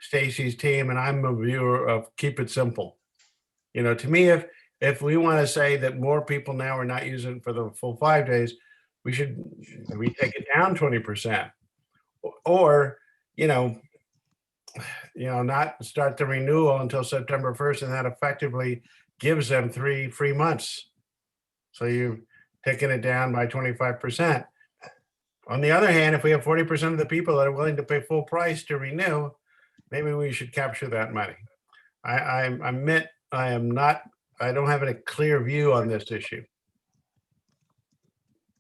Stacy's team, and I'm a viewer of keep it simple. You know, to me, if we want to say that more people now are not using it for the full 5 days, we should we take it down 20%, or not start the renewal until September 1st, and that effectively gives them 3 free months. So you've taken it down by 25%. On the other hand, if we have 40% of the people that are willing to pay full price to renew, maybe we should capture that money. I admit I don't have a clear view on this issue.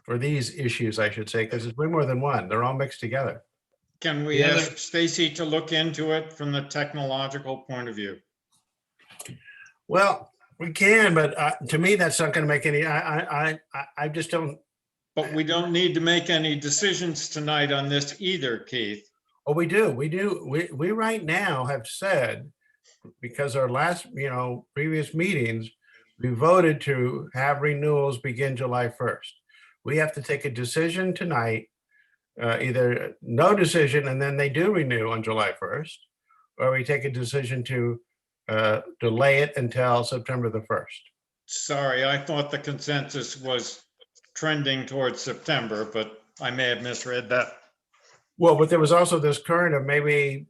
For these issues, I should say, because it's way more than one. They're all mixed together. Can we The other- ask Stacy to look into it from the technological point of view? Well, we can, but to me, that's not going to make any, I just don't, But we don't need to make any decisions tonight on this either, Keith. oh, we do. We right now have said, because our last, previous meetings, we voted to have renewals begin July 1st. We have to take a decision tonight, either no decision and then they do renew on July 1st, or we take a decision to delay it until September the 1st. Sorry, I thought the consensus was trending towards September, but I may have misread that. Well, but there was also this current of maybe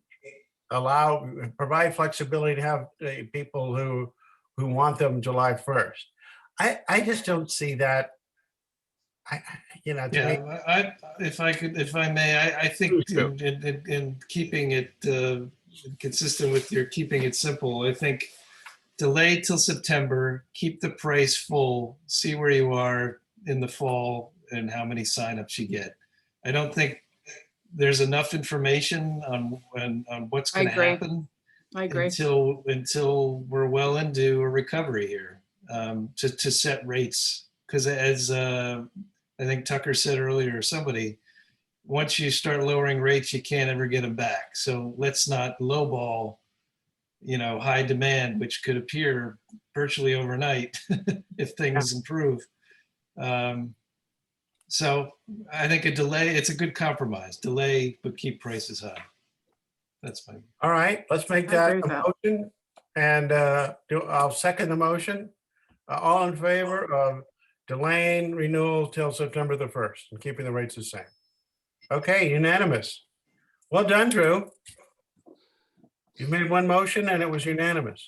provide flexibility to have people who want them July 1st. I just don't see that. To me, Yeah, if I may, I think Please in keeping it consistent with your keeping it simple, I think delay till September, keep the price full, see where you are in the fall and how many signups you get. I don't think there's enough information on what's I going to agree. happen I agree. until we're well into a recovery here, to set rates. Because as I think Tucker said earlier, somebody, once you start lowering rates, you can't ever get them back. So let's not lowball, high demand, which could appear virtually overnight if things improve. So I think a delay, it's a good compromise. Delay, but keep prices high. That's fine. all right, let's make I that agree with a that. motion. And I'll second the motion. All in favor of delaying renewal till September the 1st and keeping the rates the same. Okay, unanimous. Well done, Drew. You made one motion and it was unanimous.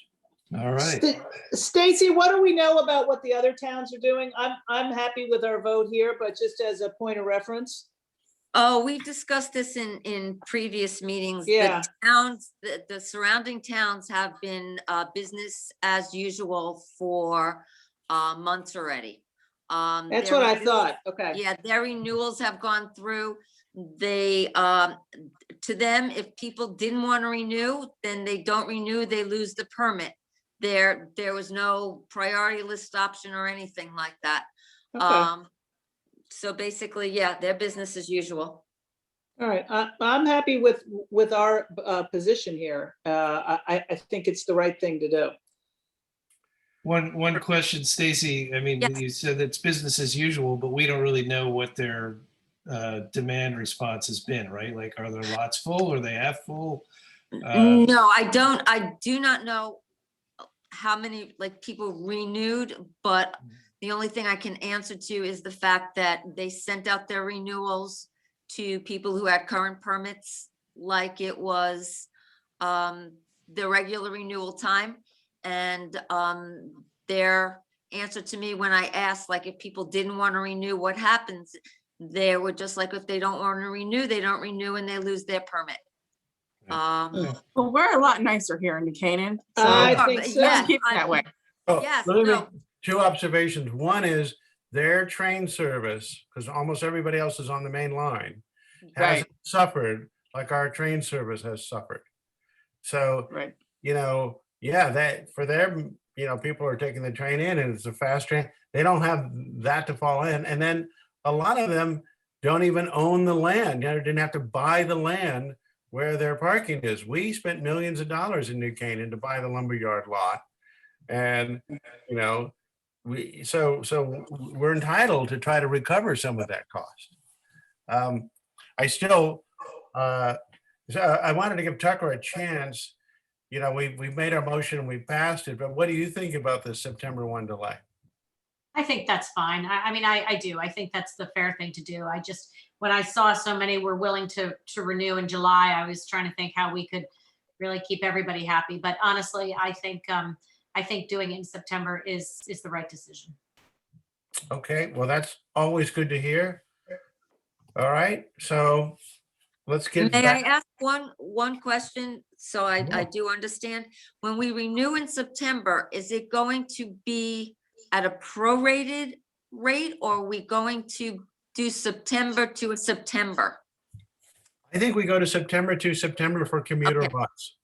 All right. Stacy, what do we know about what the other towns are doing? I'm happy with our vote here, but just as a point of reference. Oh, we've discussed this in previous meetings. Yeah. The towns, the surrounding towns have been business as usual for months already. That's their what I renewals- thought. Okay. Yeah, their renewals have gone through. They, to them, if people didn't want to renew, then they don't renew, they lose the permit. there was no priority list option or anything like that. Okay. So basically, yeah, their business as usual. All right, I'm happy with our position here. I think it's the right thing to do. One question, Stacy. I mean, Yes. you said it's business as usual, but we don't really know what their demand response has been, right? Like, are their lots full? Or are they half full? No, I do not know how many, like, people renewed, but the only thing I can answer to is the fact that they sent out their renewals to people who had current permits, like it was the regular renewal time. And their answer to me when I asked, like, if people didn't want to renew, what happens? They were just like, if they don't want to renew, they don't renew and they lose their permit. Well, we're a lot nicer here in New Canaan. So I Oh, think but so. let's yeah, keep it that way. Oh, Yes, let me no. make 2 observations. One is their train service, because almost everybody else is on the main line, Right, hasn't suffered like our train service has suffered. So, right. yeah, that for them, people are taking the train in and it's a fast train. They don't have that to fall in. And then a lot of them don't even own the land. Didn't have to buy the land where their parking is. We spent millions of dollars in New Canaan to buy the lumberyard lot. And, so we're entitled to try to recover some of that cost. I still, so I wanted to give Tucker a chance. We've made our motion, we passed it, but what do you think about the September 1 delay? I think that's fine. I mean, I do. I think that's the fair thing to do. I just, when I saw so many were willing to renew in July, I was trying to think how we could really keep everybody happy. But honestly, I think doing it in September is the right decision. Okay, well, that's always good to hear. All right, so let's get May I back. ask one question? So I Sure. do understand. When we renew in September, is it going to be at a prorated rate, or are we going to do September to a September? I think we go to September for commuter Okay. bus.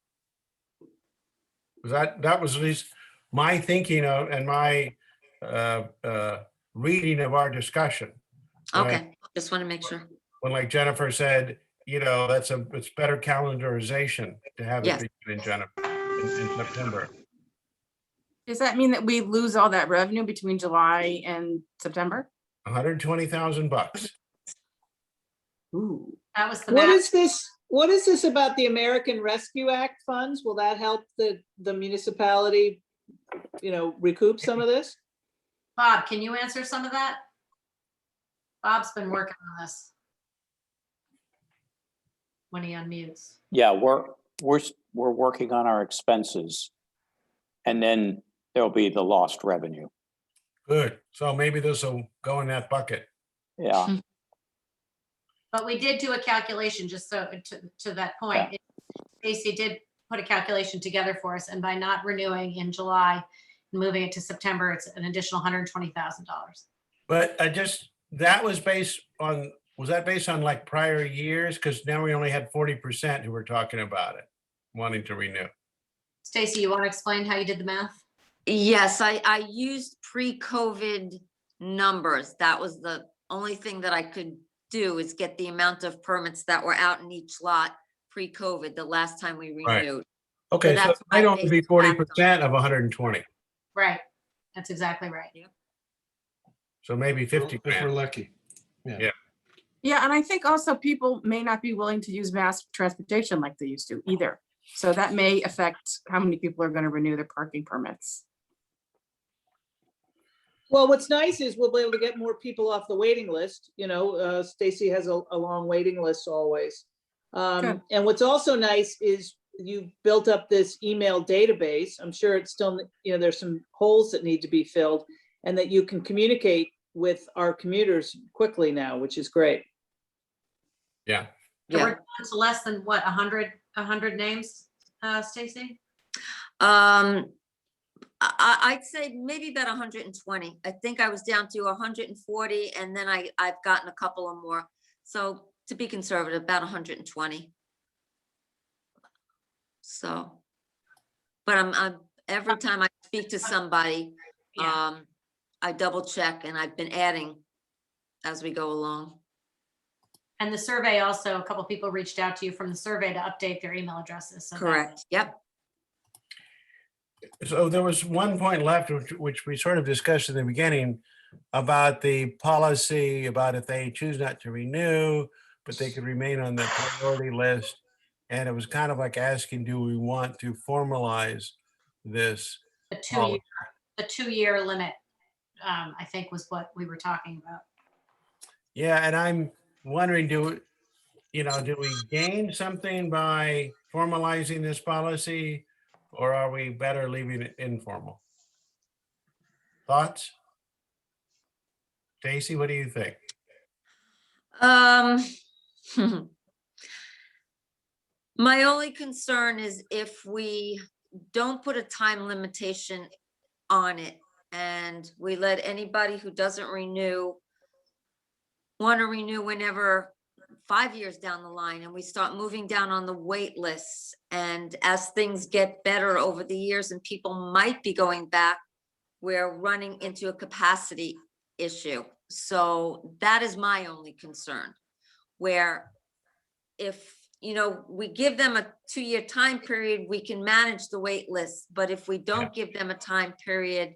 That was at least my thinking of and my reading of our discussion. Okay, just want to make sure. When, like Jennifer said, it's better calendarization to have Yes. it begin in September. Does that mean that we lose all that revenue between July and September? $120,000. Ooh. That was the What math. is this? What is this about the American Rescue Act funds? Will that help the municipality, recoup some of this? Bob, can you answer some of that? Bob's been working on this. When he unmutes. Yeah, we're working on our expenses. And then there'll be the lost revenue. Good. So maybe this will go in that bucket. Yeah, But we did do a calculation, just so to that point. Stacy did put a calculation together for us, and by not renewing in July and moving it to September, it's an additional $120,000. But was that based on like prior years? Because now we only had 40% who were talking about it, wanting to renew. Stacy, you want to explain how you did the math? Yes, I used pre-COVID numbers. That was the only thing that I could do, is get the amount of permits that were out in each lot pre-COVID, the last time we Right. renewed. Okay, so that's it might why only they be just backed 40% of 120. Right. That's exactly right. So maybe 50 If we're grand. lucky. Yeah, and I think also people may not be willing to use mass transportation like they used to either. So that may affect how many people are going to renew their parking permits. Well, what's nice is we'll be able to get more people off the waiting list. Stacy has a long waiting list always. Good. And what's also nice is you built up this email database. I'm sure it's still, there's some holes that need to be filled, and that you can communicate with our commuters quickly now, which is great. Yeah. So Yeah. we're down to less than what, 100 names, Stacy? I'd say maybe about 120. I think I was down to 140, and then I've gotten a couple of more. So to be conservative, about 120. So, but every time I speak to somebody, Yeah. I double check and I've been adding as we go along. And the survey also, a couple people reached out to you from the survey to update their email addresses. So that- Correct. Yep. So there was one point left, which we sort of discussed in the beginning about the policy, about if they choose not to renew, but they could remain on the priority list. And it was kind of like asking, do we want to formalize this? The 2 year, the 2 year limit, I think was what we were talking about. Yeah, and I'm wondering, do we gain something by formalizing this policy? Or are we better leaving it informal? Thoughts? Stacy, what do you think? My only concern is if we don't put a time limitation on it and we let anybody who doesn't renew want to renew whenever 5 years down the line, and we start moving down on the wait lists. And as things get better over the years and people might be going back, we're running into a capacity issue. So that is my only concern, where if, we give them a 2-year time period, we can manage the wait list. But if we don't give them a time period,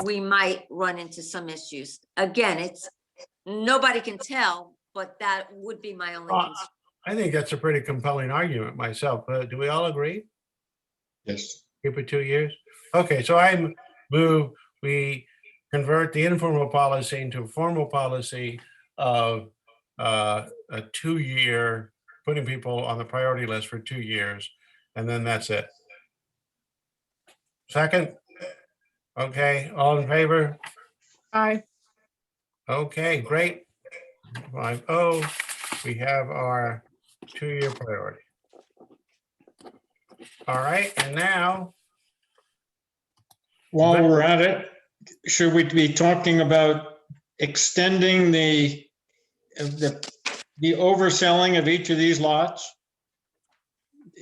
we might run into some issues. Again, nobody can tell, but that would be my only concern. I think that's a pretty compelling argument myself. Do we all agree? Yes. Keep it 2 years? Okay, so I move, we convert the informal policy into a formal policy of a 2-year, putting people on the priority list for 2 years, and then that's it. Second? Okay, all in favor? Aye. Okay, great. 5-0, we have our 2-year priority. All right, and now, While we're at it, should we be talking about extending the overselling of each of these lots?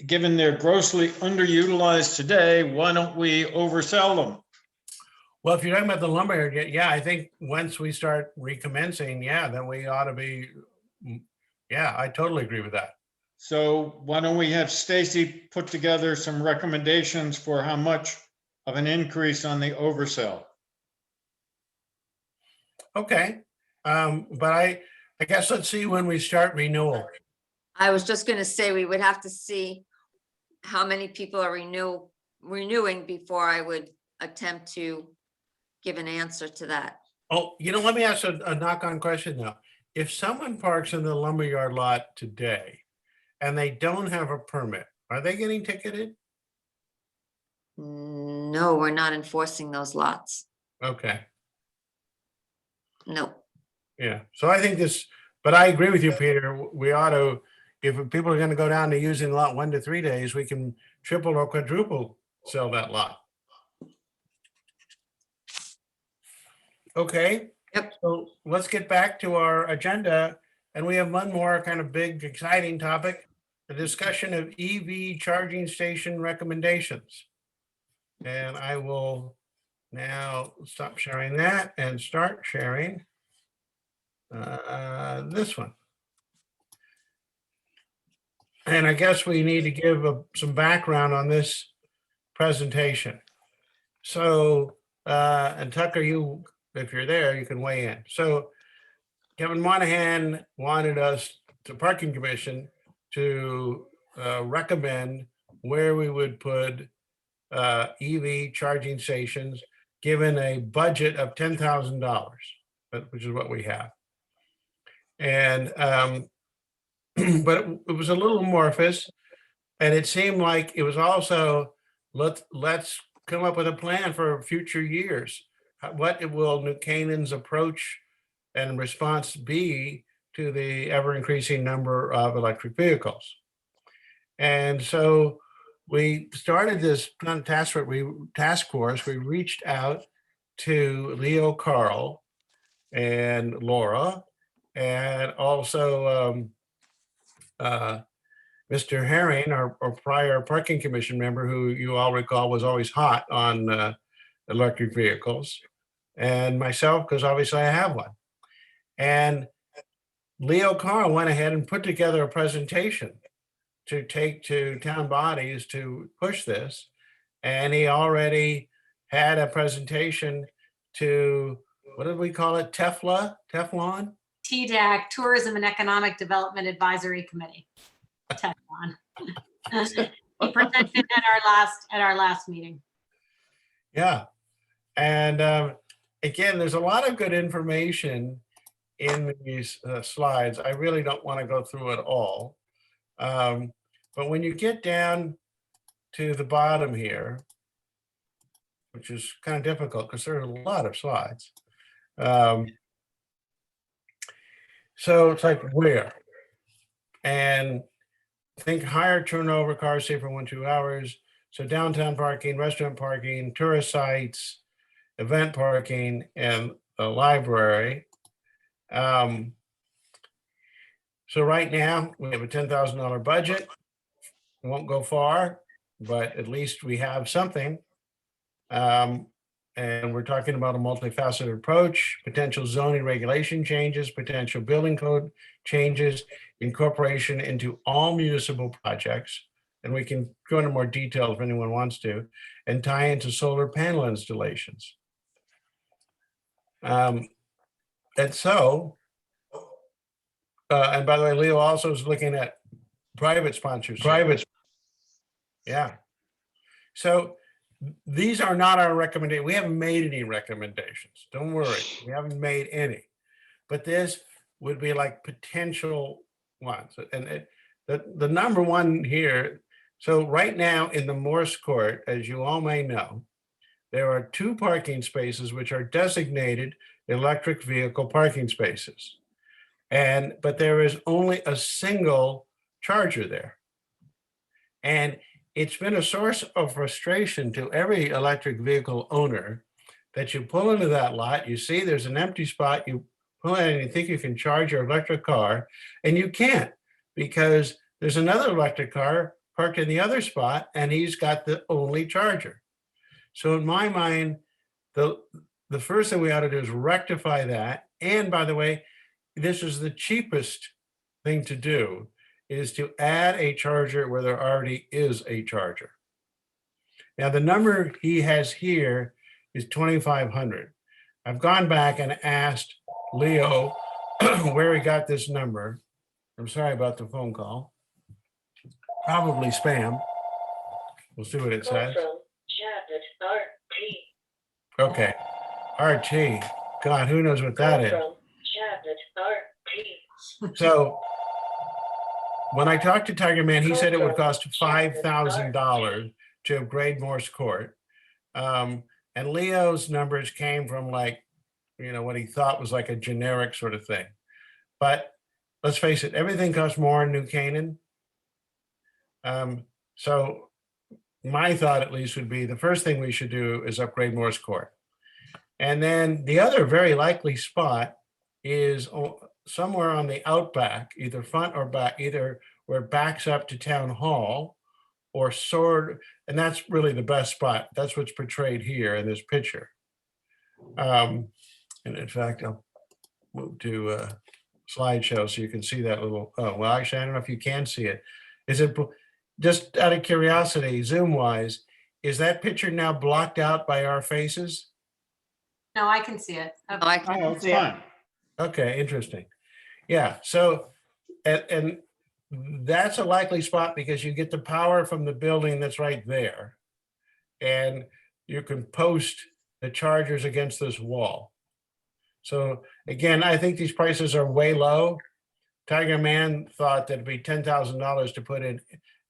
Given they're grossly underutilized today, why don't we oversell them? well, if you're talking about the lumberyard, yeah, I think once we start recommencing, then we ought to be, I totally agree with that. So why don't we have Stacy put together some recommendations for how much of an increase on the oversell? Okay, but I guess let's see when we start renewal. I was just gonna say, we would have to see how many people are renewing before I would attempt to give an answer to that. Oh, let me ask a knock-on question now. If someone parks in the lumberyard lot today and they don't have a permit, are they getting ticketed? No, we're not enforcing those lots. Okay, No. yeah, so I think but I agree with you, Peter. We ought to, if people are gonna go down to using lot 1 to 3 days, we can triple or quadruple sell that lot. Okay. Yep. So let's get back to our agenda, and we have one more kind of big, exciting topic, the discussion of EV charging station recommendations. And I will now stop sharing that and start sharing this one. And I guess we need to give some background on this presentation. So, and Tucker, if you're there, you can weigh in. So Kevin Monahan wanted us, the Parking Commission, to recommend where we would put EV charging stations, given a budget of $10,000, which is what we have. And, but it was a little amorphous, and it seemed like it was also, let's come up with a plan for future years. What will New Canaan's approach and response be to the ever increasing number of electric vehicles? And so we started this task force. We reached out to Leo Carl and Laura, and also Mr. Herring, our prior parking commission member, who you all recall was always hot on electric vehicles, and myself, because obviously I have one. And Leo Carl went ahead and put together a presentation to take to town bodies to push this. And he already had a presentation to, what did we call it? Teflon? TDAC, Tourism and Economic Development Advisory Committee. Teflon. He presented at our last meeting. Yeah. And again, there's a lot of good information in these slides. I really don't want to go through it all. But when you get down to the bottom here, which is kind of difficult because there are a lot of slides. So it's like where? And think higher turnover cars, say for 1-2 hours. So downtown parking, restaurant parking, tourist sites, event parking, and a library. So right now we have a $10,000 budget. Won't go far, but at least we have something. And we're talking about a multifaceted approach, potential zoning regulation changes, potential building code changes, incorporation into all municipal projects. And we can go into more detail if anyone wants to, and tie into solar panel installations. And so, and by the way, Leo also is looking at private sponsorship. Yeah. So these are not our recommendations. We haven't made any recommendations. Don't worry. We haven't made any. But this would be like potential ones. And the number one here, so right now in the Morse Court, as you all may know, there are 2 parking spaces which are designated electric vehicle parking spaces. But there is only a single charger there. And it's been a source of frustration to every electric vehicle owner that you pull into that lot, you see there's an empty spot, you pull in and you think you can charge your electric car, and you can't because there's another electric car parked in the other spot and he's got the only charger. So in my mind, the first thing we ought to do is rectify that. And by the way, this is the cheapest thing to do, is to add a charger where there already is a charger. Now the number he has here is 2,500. I've gone back and asked Leo where he got this number. I'm sorry about the phone call. Probably spam. We'll see what it says. Okay, RT. God, who knows what that is? So when I talked to Tiger Man, he said it would cost $5,000 to upgrade Morse Court. And Leo's numbers came from like, what he thought was like a generic sort of thing. But let's face it, everything costs more in New Canaan. So my thought at least would be the first thing we should do is upgrade Morse Court. And then the other very likely spot is somewhere on the outback, either front or back, either where it backs up to Town Hall or Sword, and that's really the best spot. That's what's portrayed here in this picture. And in fact, I'll move to a slideshow so you can see that little, oh, well, actually, I don't know if you can see it. Is it, just out of curiosity, zoom wise, is that picture now blocked out by our faces? No, I can see it. Oh, I can Oh, it's see it. fine. Okay, interesting. Yeah, so, and that's a likely spot because you get the power from the building that's right there. And you can post the chargers against this wall. So again, I think these prices are way low. Tiger Man thought that it'd be $10,000 to put in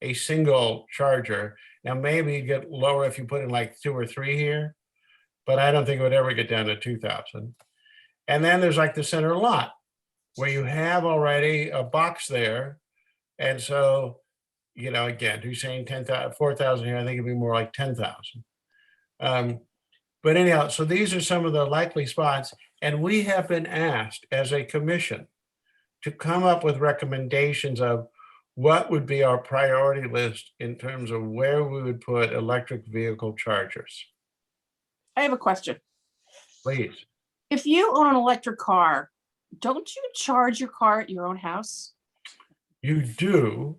a single charger. Now, maybe you get lower if you put in like 2 or 3 here, but I don't think it would ever get down to 2,000. And then there's like the center lot where you have already a box there. And so, again, who's saying 10,000, 4,000 here, I think it'd be more like 10,000. But anyhow, so these are some of the likely spots. And we have been asked as a commission to come up with recommendations of what would be our priority list in terms of where we would put electric vehicle chargers? I have a question. Please. If you own an electric car, don't you charge your car at your own house? You do,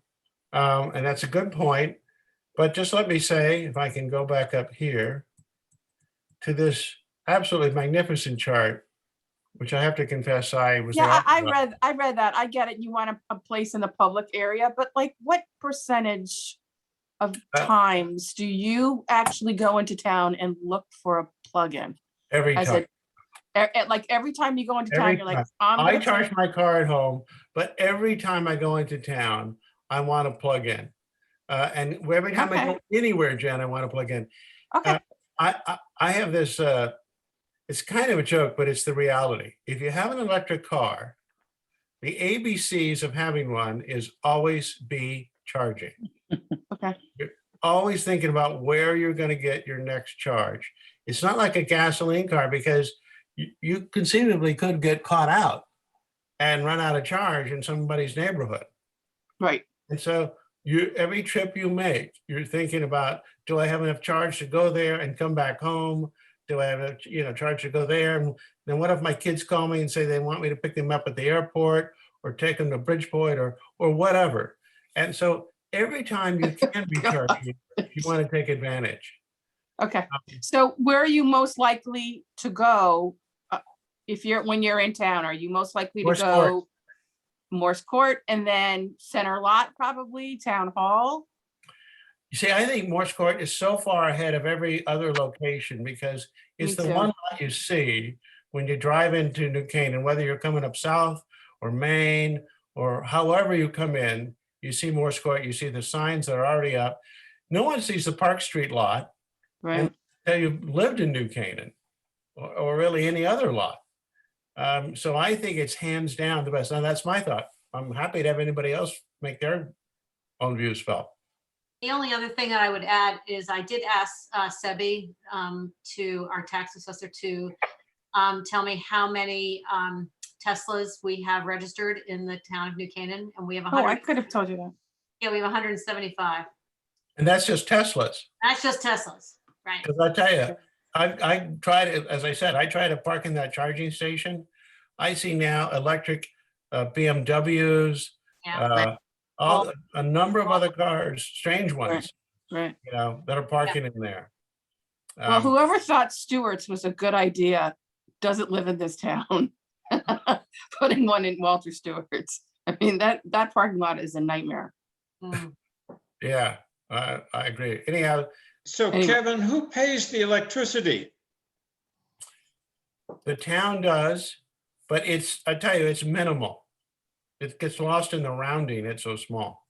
and that's a good point. But just let me say, if I can go back up here to this absolutely magnificent chart, which I have to confess I was. the Yeah, I author of. read that. I get it. You want a place in the public area, but like what percentage of Uh, times do you actually go into town and look for a plug-in? Every As time. like every time you go into Every town, you're like, time. I'm I gonna charge plug-" my car at home, but every time I go into town, I want to plug in. And every time I go anywhere, Jen, I want to plug in. Okay, I have this, it's kind of a joke, but it's the reality. If you have an electric car, the ABCs of having one is always be charging. okay, You're always thinking about where you're going to get your next charge. It's not like a gasoline car because you conceivably could get caught out and run out of charge in somebody's neighborhood. right. And so every trip you make, you're thinking about, do I have enough charge to go there and come back home? Do I have a charge to go there? And then what if my kids call me and say they want me to pick them up at the airport or take them to Bridgeport or whatever? And so every time you can be charging, you want to take advantage. Okay, so where are you most likely to go when you're in town? Are you most likely to Morse go Court. Morse Court and then Center Lot, probably Town Hall? You see, I think Morse Court is so far ahead of every other location because it's Me the too. one lot you see when you drive into New Canaan, whether you're coming up south or Maine or however you come in, you see Morse Court, you see the signs that are already up. No one sees the Park Street lot Right, until you've lived in New Canaan or really any other lot. So I think it's hands down the best. And that's my thought. I'm happy to have anybody else make their own views felt. The only other thing that I would add is I did ask Sebi, to our tax assessor to tell me how many Teslas we have registered in the town of New Canaan, and we have oh, I 100. could have told you that. Yeah, we have 175. And that's just Teslas. That's just Teslas, right? Because I tell you, I tried it, as I said, I tried to park in that charging station. I see now electric BMWs, Yeah. a number of other cars, strange ones, Right. that are parking in there. Well, whoever thought Stewart's was a good idea doesn't live in this town. Putting one in Walter Stewart's. I mean, that parking lot is a nightmare. Mm. Yeah, I agree. Anyhow, So Anyway. Kevin, who pays the electricity? the town does, but I tell you, it's minimal. It gets lost in the rounding. It's so small.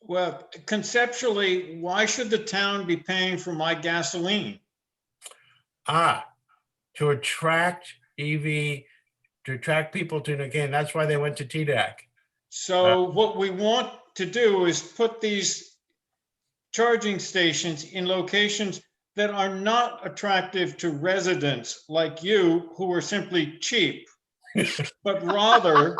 Well, conceptually, why should the town be paying for my gasoline? To attract EV, to attract people to, again, that's why they went to TDAC. So what we want to do is put these charging stations in locations that are not attractive to residents like you, who are simply cheap, but rather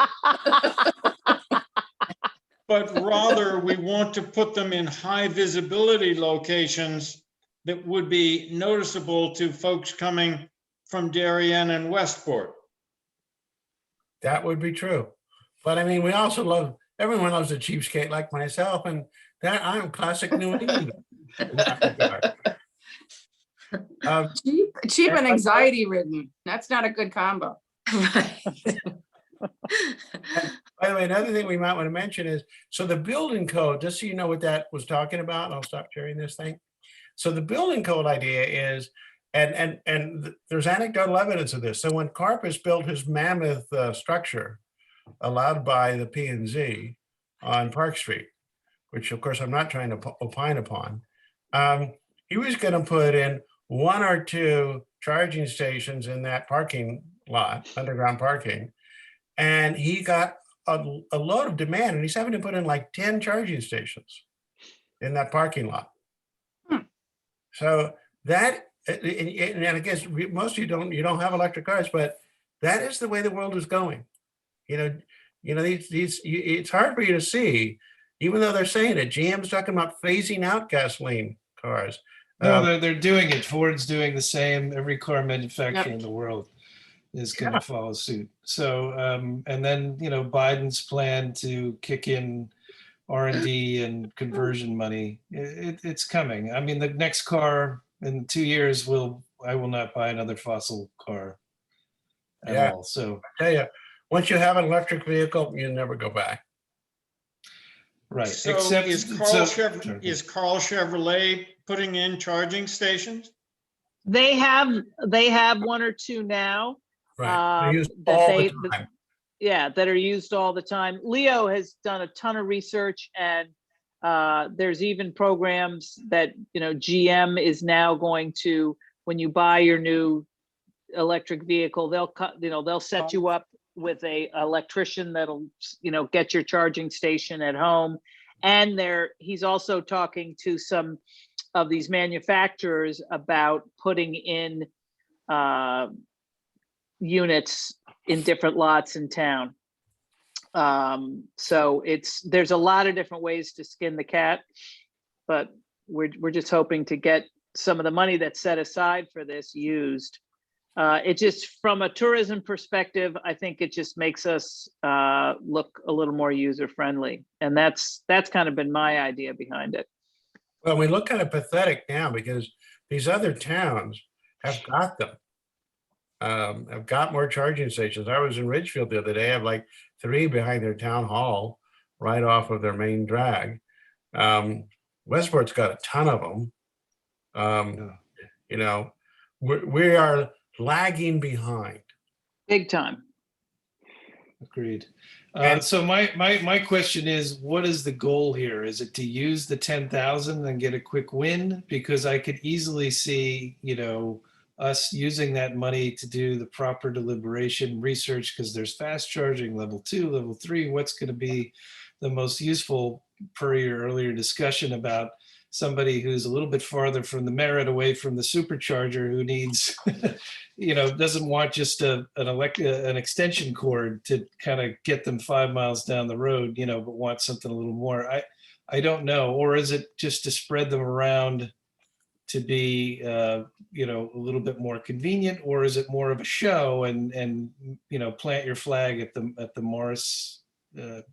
we want to put them in high visibility locations that would be noticeable to folks coming from Darien and Westport. That would be true. But I mean, we also everyone loves a cheapskate like myself, and that I'm classic New England. in that regard. Cheap and anxiety ridden. That's not a good combo. Right. By the way, another thing we might want to mention is, so the building code, just so you know what that was talking about, and I'll stop sharing this thing. So the building code idea is, and there's anecdotal evidence of this. So when Carpus built his mammoth structure allowed by the P&Z on Park Street, which of course I'm not trying to opine upon, he was going to put in 1 or 2 charging stations in that parking lot, underground parking, and he got a load of demand, and he's having to put in like 10 charging stations in that parking lot. So that, and I guess most of you don't have electric cars, but that is the way the world is going. You know, it's hard for you to see, even though they're saying it. GM's talking about phasing out gasoline cars. No, they're doing it. Ford's doing the same. Every car manufacturer Yep. in the world is going to follow suit. So, and then, you know, Biden's plan to kick in R&D and conversion money, it's coming. I mean, the next car in 2 years I will not buy another fossil car at Yeah. all. So, I tell you, once you have an electric vehicle, you never go back. right. So Except, is Carl Chevrolet putting in charging stations? They have one or two now. Right. They use that all they- the time. Yeah, that are used all the time. Leo has done a ton of research, and there's even programs that, you know, GM is now going to, when you buy your new electric vehicle, they'll set you up with a electrician that'll, you know, get your charging station at home. And he's also talking to some of these manufacturers about putting in units in different lots in town. So there's a lot of different ways to skin the cat, but we're just hoping to get some of the money that's set aside for this used. It just, from a tourism perspective, I think it just makes us look a little more user friendly, and that's kind of been my idea behind it. Well, we look kind of pathetic now because these other towns have got them. Have got more charging stations. I was in Ridgefield the other day. I have like 3 behind their town hall, right off of their main drag. Westport's got a ton of them. You know, we are lagging behind. Big time. Agreed. And- So my question is, what is the goal here? Is it to use the 10,000 and get a quick win? Because I could easily see, you know, us using that money to do the proper deliberation research, because there's fast charging, level 2, level 3, what's going to be the most useful per your earlier discussion about somebody who's a little bit farther from the merit, away from the supercharger, who needs, you know, doesn't want just an extension cord to kind of get them 5 miles down the road, you know, but wants something a little more. I don't know. Or is it just to spread them around to be, you know, a little bit more convenient? Or is it more of a show and you know, plant your flag at the Morris, the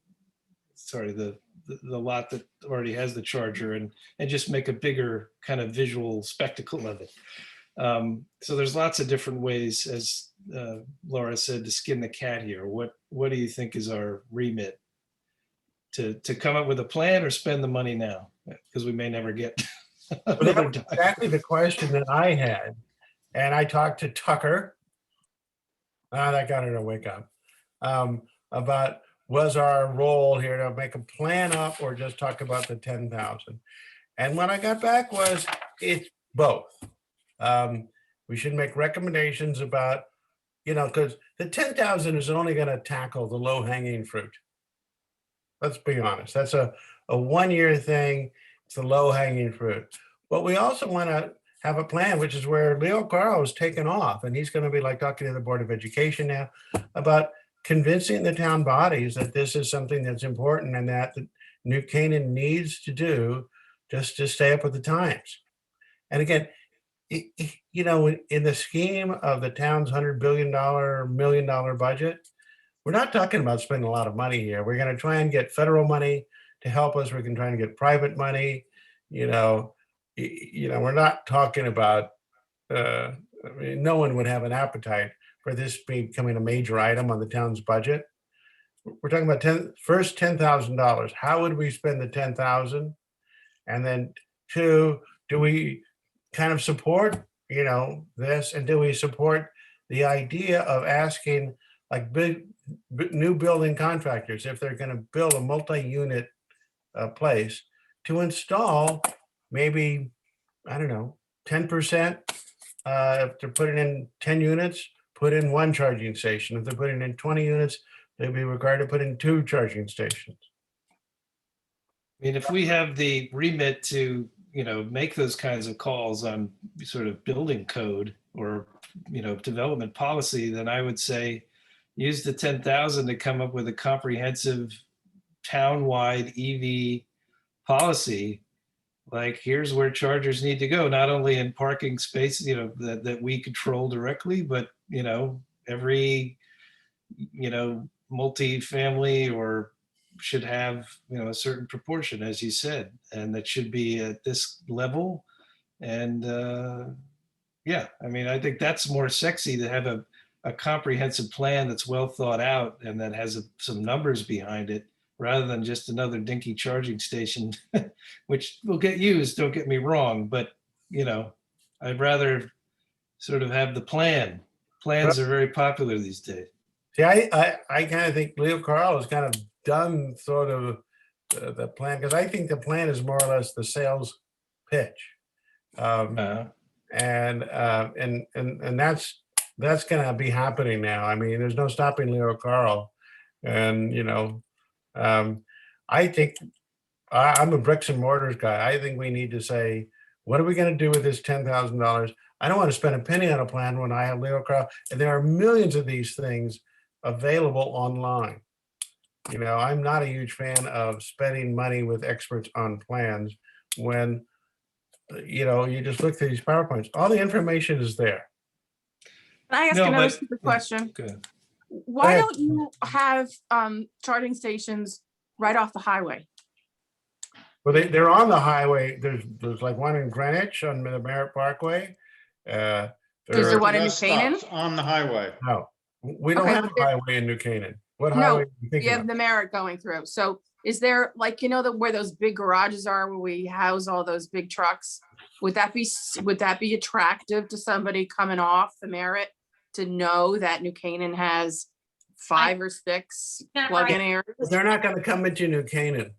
lot that already has the charger, and just make a bigger kind of visual spectacle of it. So there's lots of different ways, as Laura said, to skin the cat here. What do you think is our remit? To come up with a plan or spend the money now? Because we may never get Well, that another was dime. exactly the question that I had. And I talked to Tucker. That got her to wake up. About was our role here to make a plan up or just talk about the 10,000? And what I got back was it's both. We should make recommendations about, you know, because the 10,000 is only going to tackle the low hanging fruit. Let's be honest. That's a 1-year thing. It's the low hanging fruit. But we also want to have a plan, which is where Leo Carl is taken off. And he's going to be like talking to the Board of Education now about convincing the town bodies that this is something that's important and that New Canaan needs to do just to stay up with the times. And again, you know, in the scheme of the town's $100 billion, $1 million budget, we're not talking about spending a lot of money here. We're going to try and get federal money to help us. We're going to try and get private money. You know, we're not talking about, I mean, no one would have an appetite for this becoming a major item on the town's budget. We're talking about first $10,000. How would we spend the 10,000? And then 2, do we kind of support, you know, this, and do we support the idea of asking like big new building contractors, if they're going to build a multi-unit place, to install maybe, I don't know, 10%. If they're putting in 10 units, put in 1 charging station. If they're putting in 20 units, they'd be required to put in 2 charging stations. I mean, if we have the remit to, you know, make those kinds of calls on sort of building code or, you know, development policy, then I would say, use the 10,000 to come up with a comprehensive town-wide EV policy. Like, here's where chargers need to go, not only in parking spaces, that we control directly, but, every, multi-family or should have, a certain proportion, as you said, and that should be at this level. And yeah, I mean, I think that's more sexy to have a comprehensive plan that's well thought out and that has some numbers behind it, rather than just another dinky charging station, which will get used, don't get me wrong, but, I'd rather sort of have the plan. Plans are very popular these days. See, I kind of think Leo Carl has kind of done sort of the plan, because I think the plan is more or less the sales pitch. And that's gonna be happening now. I mean, there's no stopping Leo Carl. And, I think I'm a bricks and mortars guy. I think we need to say, what are we gonna do with this $10,000? I don't want to spend a penny on a plan when I have Leo Carl, and there are millions of these things available online. I'm not a huge fan of spending money with experts on plans when, you just look through these PowerPoints. All the information is there. Can I ask No, another but- stupid question? Good. Why ahead. don't you have charging stations right off the highway? Well, they're on the highway. There's like one in Greenwich on the Merritt Parkway. Is there one in New Bus Canaan? stops on the highway. No, we don't Okay, have but a highway in New Canaan. What No, highway are you You thinking have of? the Merritt going through. So is there like, where those big garages are where we house all those big trucks? Would that be attractive to somebody coming off the Merritt to know that New Canaan has 5 or 6 Yeah, plug-in right. areas? They're not gonna come into New Canaan.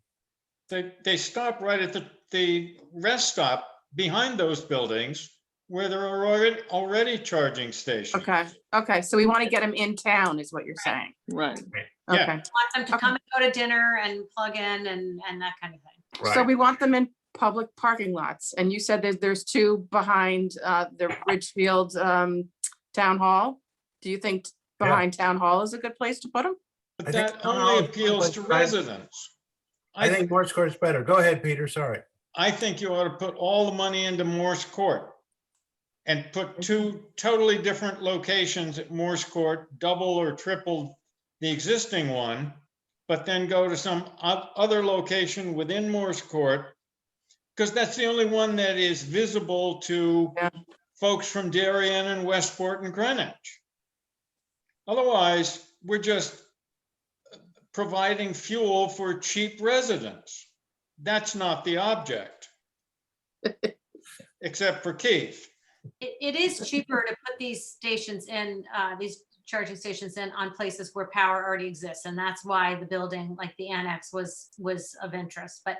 They stop right at the rest stop behind those buildings where there are already charging stations. Okay, so we want to get them in town is what you're saying. Right. Yeah. Okay, Want them to come and go to dinner and plug in and that kind of thing. so we want them in public parking lots. And you said that there's 2 behind the Ridgefield Town Hall. Do you think behind Town Hall is a good place to put them? But I think that town only hall is appeals to someplace- residents. I think Morse Court's better. Go ahead, Peter, sorry. I think you ought to put all the money into Morse Court and put 2 totally different locations at Morse Court, double or triple the existing one, but then go to some other location within Morse Court, because that's the only one that is visible to Yeah. folks from Darien and Westport and Greenwich. Otherwise, we're just providing fuel for cheap residents. That's not the object. Except for Keith. It is cheaper to put these stations in, these charging stations in on places where power already exists. And that's why the building, like the annex, was of interest. But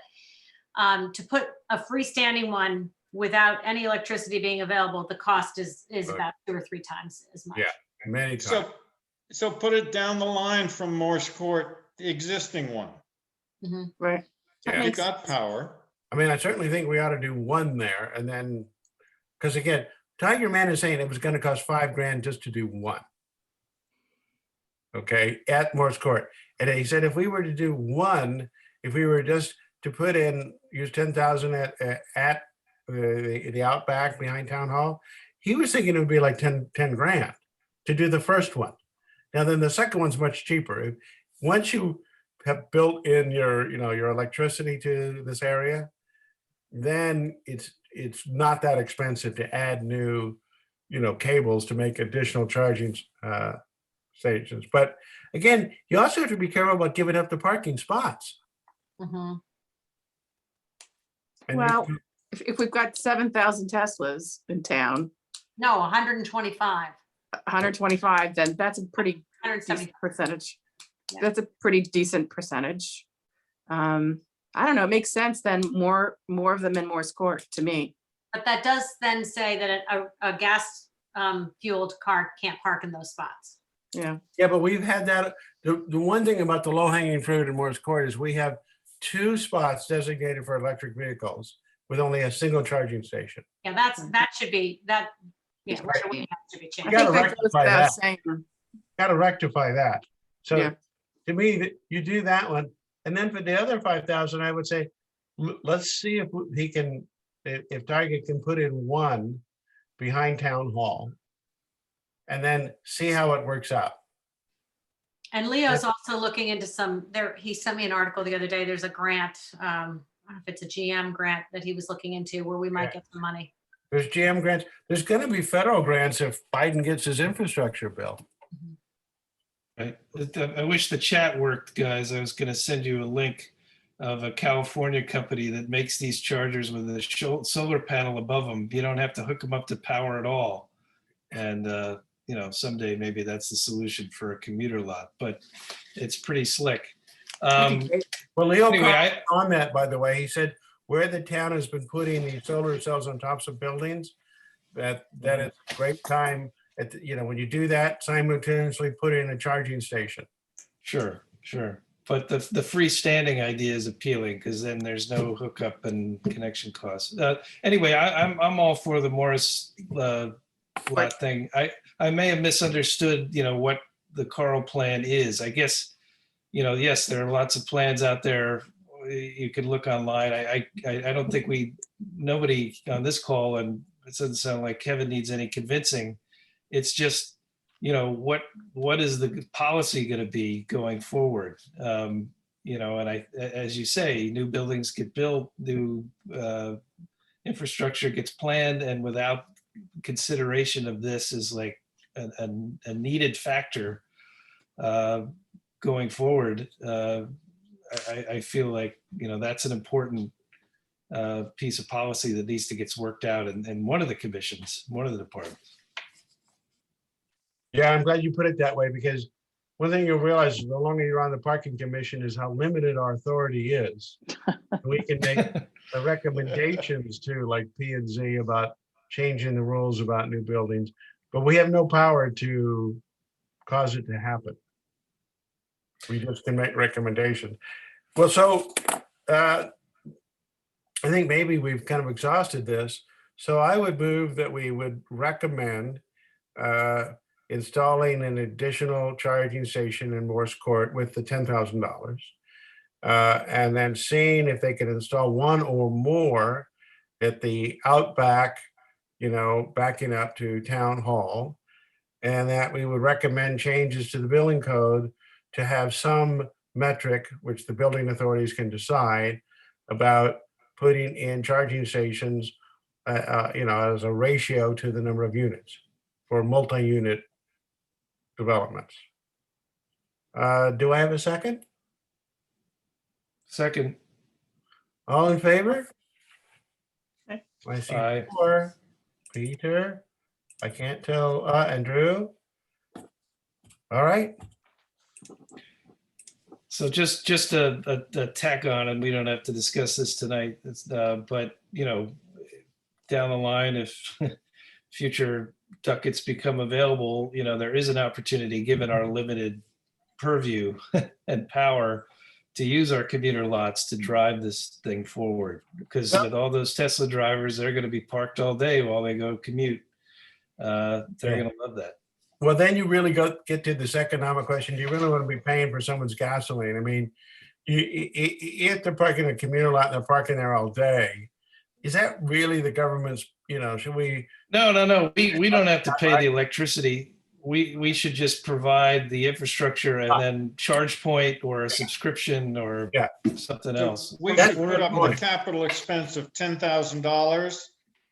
to put a freestanding one without any electricity being available, the cost is Right. about 2 or 3 times as much. Yeah. Many times. So put it down the line from Morse Court, the existing one. Right. That Yeah. You makes- got power. I mean, I certainly think we ought to do one there and then, because again, Tiger Man is saying it was gonna cost $5,000 just to do one. Okay, at Morse Court. And he said if we were to do one, if we were just to put in, use 10,000 at the Outback behind Town Hall, he was thinking it would be like 10 grand to do the first one. Now then the second one's much cheaper. Once you have built in your electricity to this area, then it's not that expensive to add new, cables to make additional charging stations. But again, you also have to be careful about giving up the parking spots. Mhm. And Well, if we've got 7,000 Teslas in town, No, 125, 125, then that's a pretty 170. decent percentage. Yeah. That's a pretty decent percentage. I don't know, it makes sense then more of them in Morse Court to me. But that does then say that a gas fueled car can't park in those spots. Yeah, Yeah, but we've had that. The one thing about the low hanging fruit in Morse Court is we have 2 spots designated for electric vehicles with only a single charging station. Yeah, that should be, that, yeah, Right. should be I changed. gotta think that goes rectify without that. saying. gotta rectify that. So Yeah. to me, that you do that one, and then for the other 5,000, I would say, let's see if he can, if Target can put in one behind Town Hall. And then see how it works out. And Leo's also looking into he sent me an article the other day. There's a grant, I don't know if it's a GM grant that he was looking into where we might get some money. There's GM grants. There's gonna be federal grants if Biden gets his infrastructure bill. Right. I wish the chat worked, guys. I was going to send you a link of a California company that makes these chargers with a solar panel above them. You don't have to hook them up to power at all. And, you know, someday maybe that's the solution for a commuter lot, but it's pretty slick. Well, Leo Anyway, on that, by the way, he said where the town has been putting these solar cells on tops of buildings, that it's a great time. You know, when you do that, simultaneously put in a charging station. Sure. But the freestanding idea is appealing because then there's no hookup and connection costs. Anyway, I'm all for the Morris lot thing. I may have misunderstood, you know, what the Carl plan is. I guess, you know, yes, there are lots of plans out there. You can look online. I don't think nobody on this call, and it doesn't sound like Kevin needs any convincing. It's just, you know, what is the policy going to be going forward? You know, and as you say, new buildings get built, new infrastructure gets planned, and without consideration of this is like a needed factor going forward. I feel like, you know, that's an important piece of policy that needs to get worked out in one of the commissions, one of the departments. Yeah, I'm glad you put it that way, because one thing you'll realize the longer you're on the parking commission is how limited our authority is. We can make the recommendations to like P and Z about changing the rules about new buildings, but we have no power to cause it to happen. We just can make recommendations. Well, so I think maybe we've kind of exhausted this. So I would move that we would recommend installing an additional charging station in Morse Court with the $10,000. And then seeing if they can install one or more at the Outback, you know, backing up to Town Hall. And that we would recommend changes to the building code to have some metric, which the building authorities can decide about putting in charging stations, you know, as a ratio to the number of units for multi-unit developments. Do I have a second? Second. All in favor? Okay. I see Aye. 4. Peter, I can't tell, and Drew. All right. So just a tack on, and we don't have to discuss this tonight, but, you know, down the line, if future ducats become available, you know, there is an opportunity, given our limited purview and power, to use our commuter lots to drive this thing forward. Because with all those Tesla drivers, they're going to be parked all day while they go commute. They're going to love that. Well, then you really get to this economic question. Do you really want to be paying for someone's gasoline? I mean, if they're parking in a commuter lot and they're parking there all day, is that really the government's, you know, should we? No. We don't have to pay the electricity. We should just provide the infrastructure and then charge point or a subscription or something else. We That's could put up good. a capital expense of $10,000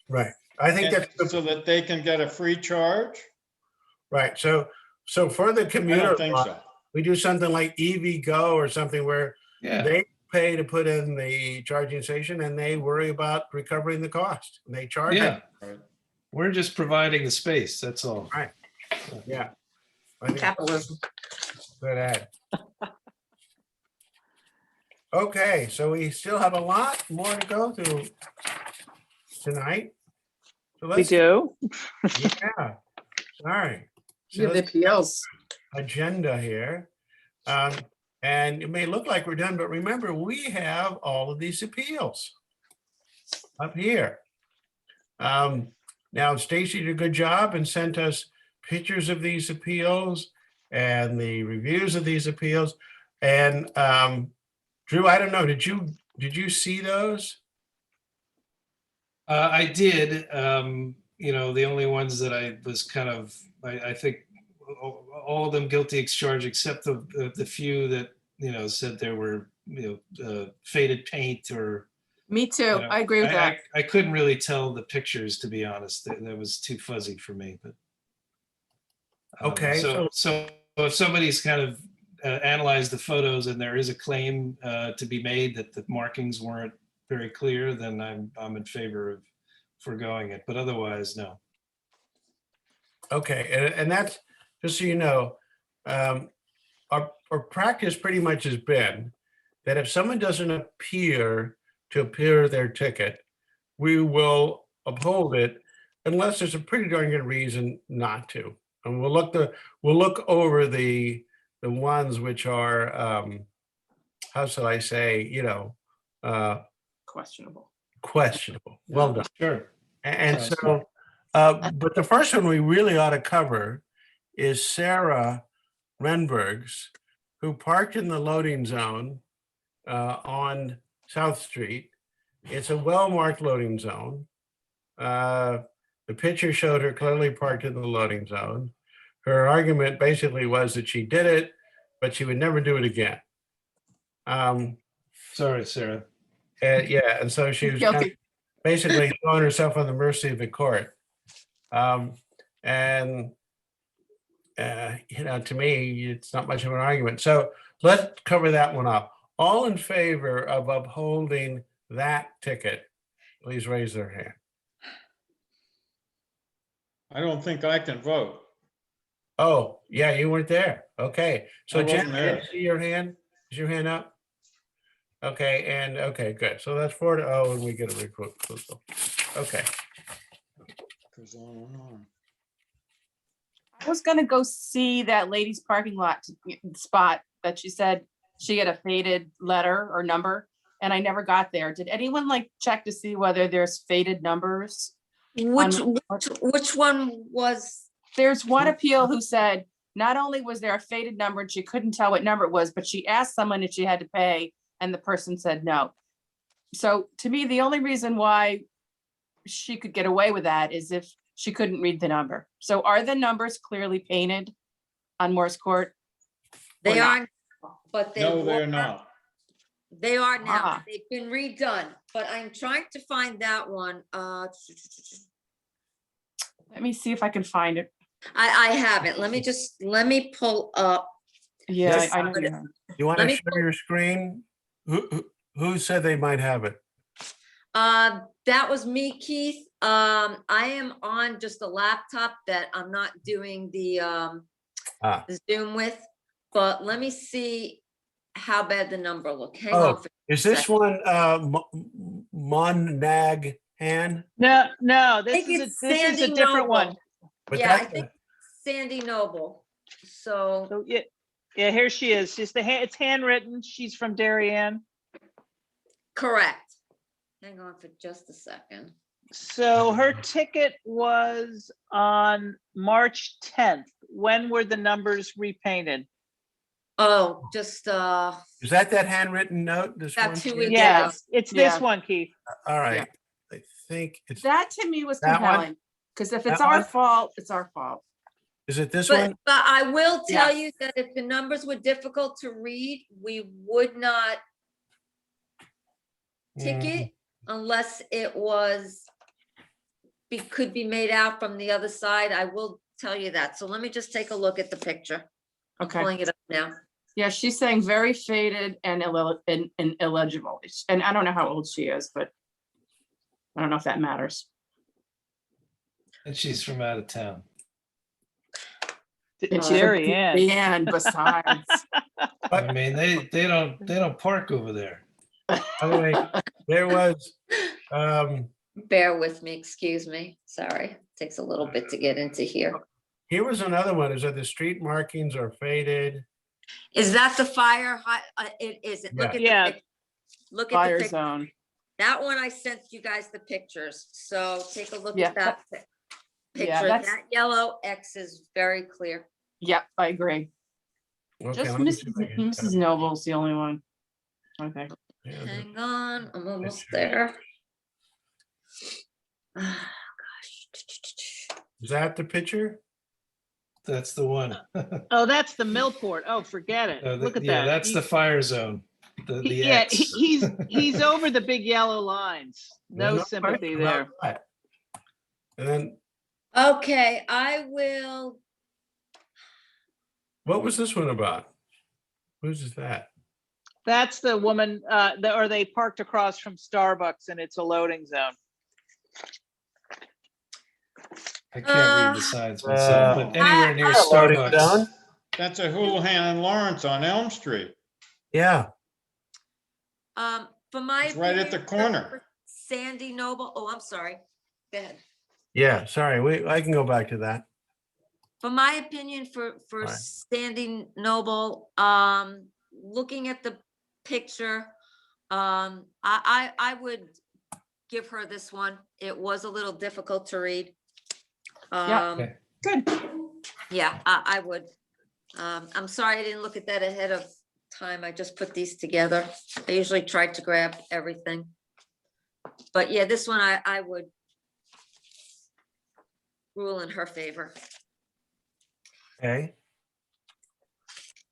Right. I think that's so that they can get a free charge. right. So for the I commuter don't think lot, so. we do something like EV Go or something where Yeah. they pay to put in the charging station and they worry about recovering the cost. And they charge. Yeah. Right. We're just providing the space. That's all. Yeah. I think Capitalism. good ad. Okay, so we still have a lot more to go through tonight. So We let's, do. yeah, sorry. So Yeah, the let's- appeals. agenda here. And it may look like we're done, but remember, we have all of these appeals up here. Now, Stacy did a good job and sent us pictures of these appeals and the reviews of these appeals. And Drew, I don't know, did you see those? I did, the only ones that I was kind of, I think all of them guilty as charged, except the few that, said there were, faded paint or. Me too. I agree with that. I couldn't really tell the pictures, to be honest. That was too fuzzy for me, but. Okay, So if somebody's kind of analyzed the photos and there is a claim to be made that the markings weren't very clear, then I'm in favor of foregoing it, but otherwise, no. Okay, and that's, just so you know, our practice pretty much has been that if someone doesn't appear their ticket, we will uphold it unless there's a pretty darn good reason not to. And we'll look over the ones which are, how shall I say, Questionable. questionable. Well done. Sure. And Sounds so, but the first one we really ought to cover is Sarah Renberg's, who parked in the loading zone on South Street. It's a well-marked loading zone. The picture showed her clearly parked in the loading zone. Her argument basically was that she did it, but she would never do it again. Sorry, Sarah. Yeah, and so she was kind of Guilty. basically throwing herself on the mercy of the court. And to me, it's not much of an argument. So let's cover that one up. All in favor of upholding that ticket, please raise their hand. I don't think I can vote. Oh, yeah, you weren't there. Okay, so I wasn't Jen, I there. didn't see your hand. Is your hand up? Okay, and okay, good. So that's 4-0, and we get a recruit. Okay. Goes on and on. I was gonna go see that lady's parking lot spot that she said she had a faded letter or number, and I never got there. Did anyone check to see whether there's faded numbers? Which one was, There's one appeal who said not only was there a faded number and she couldn't tell what number it was, but she asked someone if she had to pay and the person said no. So to me, the only reason why she could get away with that is if she couldn't read the number. So are the numbers clearly painted on Morse Court? they not? aren't, but they No, they're were. not. They are now. Ah. They've been redone, but I'm trying to find that one. Let me see if I can find it. I haven't. Let me pull up. Yeah, Yes. I know. you have. You want Let to me share your screen? Who said they might have it? That was me, Keith. I am on just a laptop that I'm not doing the the Zoom with, but let me see how bad the number look. Hang Oh, on. is this one Monag Han? No, this think is it's this is a Sandy different Noble. one. But Yeah, I that's think Sandy Noble. So, So, yeah, here she is. It's handwritten. She's from Darien. correct. Hang on for just a second. So her ticket was on March 10th. When were the numbers repainted? Oh, just Is that handwritten note? This About one? 2 weeks. Yes, it's this Yeah. one, Keith. All right. I think it's, That to me was That one? compelling, because if it's That our one? fault, it's our fault. is it this But, one? but I will tell Yes. you that if the numbers were difficult to read, we would not ticket unless it was, could be made out from the other side. I will tell you that. So let me just take a look at the picture. I'm Okay. pulling it up now. Yeah, she's saying very faded and illegible. And I don't know how old she is, but I don't know if that matters. And she's from out of town. And she's a Darien. Darien besides. I mean, they don't park over there. By the way, there was, Bear with me, excuse me. Sorry, takes a little bit to get into here. here was another one, is that the street markings are faded. Is that the fire? It isn't. Look at Yeah. the pic- Look at Fire the picture. zone. That one I sent you guys the pictures, so take a look Yeah, at that picture. that's- That yellow X is very clear. Yep, I agree. Okay, Just let me see if I can- Mrs. Noble's the only one. Okay. Yeah, Hang on, I'm almost Picture. there. Ah, gosh. Is that the picture? That's the one. Oh, that's the Millport. Oh, forget it. Look at Yeah, that. that's the fire zone. The Yeah, X. he's over the big yellow lines. No There's sympathy question there. about that. And then, Okay, I will, what was this one about? Whose is that? That's the woman, or they parked across from Starbucks and it's a loading zone. I can't read the signs myself, but Uh, anywhere near I- Loading Starbucks. zone? That's a Houlihan and Lawrence on Elm Street. Yeah, for my. It's right at the opinion, corner. for Sandy Noble, oh, I'm sorry. Go ahead. yeah, sorry, I can go back to that. For my opinion, for Right. Sandy Noble, looking at the picture, I would give her this one. It was a little difficult to read. Yeah. Okay. Good. Yeah, I would. I'm sorry I didn't look at that ahead of time. I just put these together. I usually try to grab everything. But yeah, this one I would rule in her favor. Okay.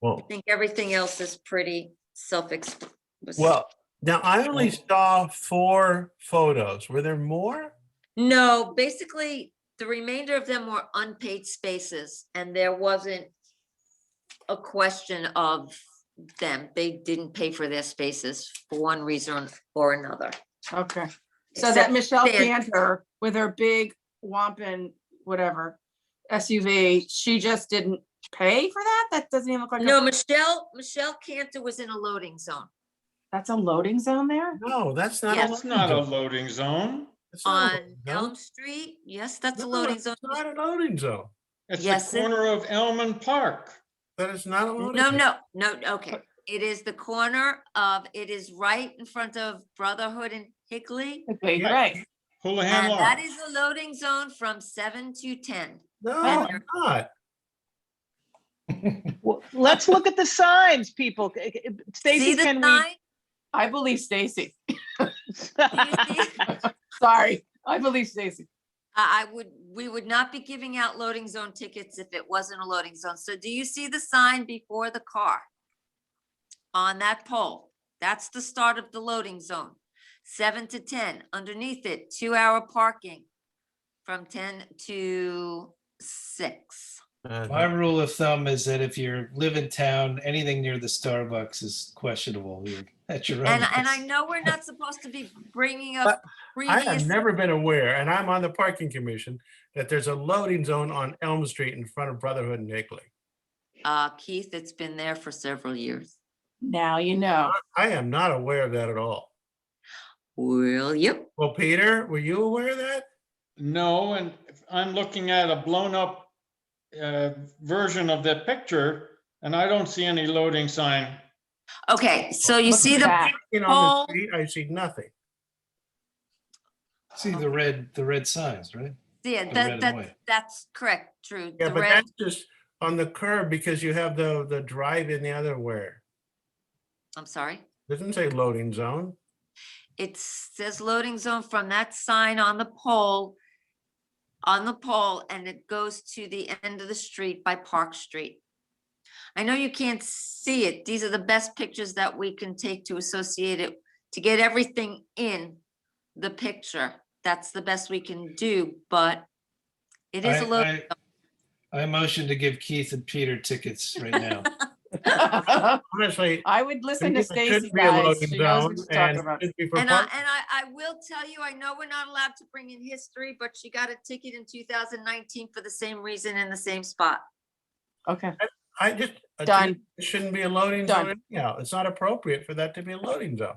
Well, I think everything else is pretty self-explanatory. well, now I only saw 4 photos. Were there more? No, basically, the remainder of them were unpaid spaces, and there wasn't a question of them. They didn't pay for their spaces for one reason or another. Okay. So Except that Michelle Stan- Cantor with her big wampin, whatever, SUV, she just didn't pay for that? That doesn't even look like. No, Michelle Cantor was in a loading zone That's a loading zone there? No, that's not. a Yes. It's loading not a zone. loading zone. It's not a on loading zone. Elm Street. Yes, that's a No, loading it's zone. not a loading zone. It's Yes, the it- corner of Elm and Park. That is not a loading. No, zone. no, okay. It is the corner of, it is right in front of Brotherhood and Higley. Okay, Yeah. right. Houlihan And that Lawrence. is a loading zone from 7 to 10. No, Oh. it's not. Well, let's look at the signs, people. See Stacy, the can we? sign? I believe Stacy. Do you see? Sorry, I believe Stacy. We would not be giving out loading zone tickets if it wasn't a loading zone. So do you see the sign before the car? On that pole, that's the start of the loading zone. 7 to 10, underneath it, 2-hour parking from 10 to 6. My rule of thumb is that if you live in town, anything near the Starbucks is questionable. You're at your own. And I risk. know we're not supposed to be bringing up But I have previous. never been aware, and I'm on the parking commission, that there's a loading zone on Elm Street in front of Brotherhood and Higley. Keith, it's been there for several years. Now you know. I am not aware of that at all. Well, yep. Well, Peter, were you aware of that? No, and I'm looking at a blown up version of the picture, and I don't see any loading sign. Okay, so you Look see at the, that. On pole- the street, I see nothing. See the red signs, right? yeah, the red and that, white. that's correct, Drew. Yeah, The but red, that's just on the curb because you have the drive in the other way. I'm sorry. Doesn't say loading zone. It says loading zone from that sign on the pole, and it goes to the end of the street by Park Street. I know you can't see it. These are the best pictures that we can take to associate it, to get everything in the picture. That's the best we can do, but it is a loading. I motion to give Keith and Peter tickets right now. Honestly. I would listen to it shouldn't Stacy, be a guys. loading She knows zone what she's and talking about. should be for And park- I will tell you, I know we're not allowed to bring in history, but she got a ticket in 2019 for the same reason in the same spot. Okay, I just. Done. It shouldn't be a loading zone Done. anyhow. It's not appropriate for that to be a loading zone.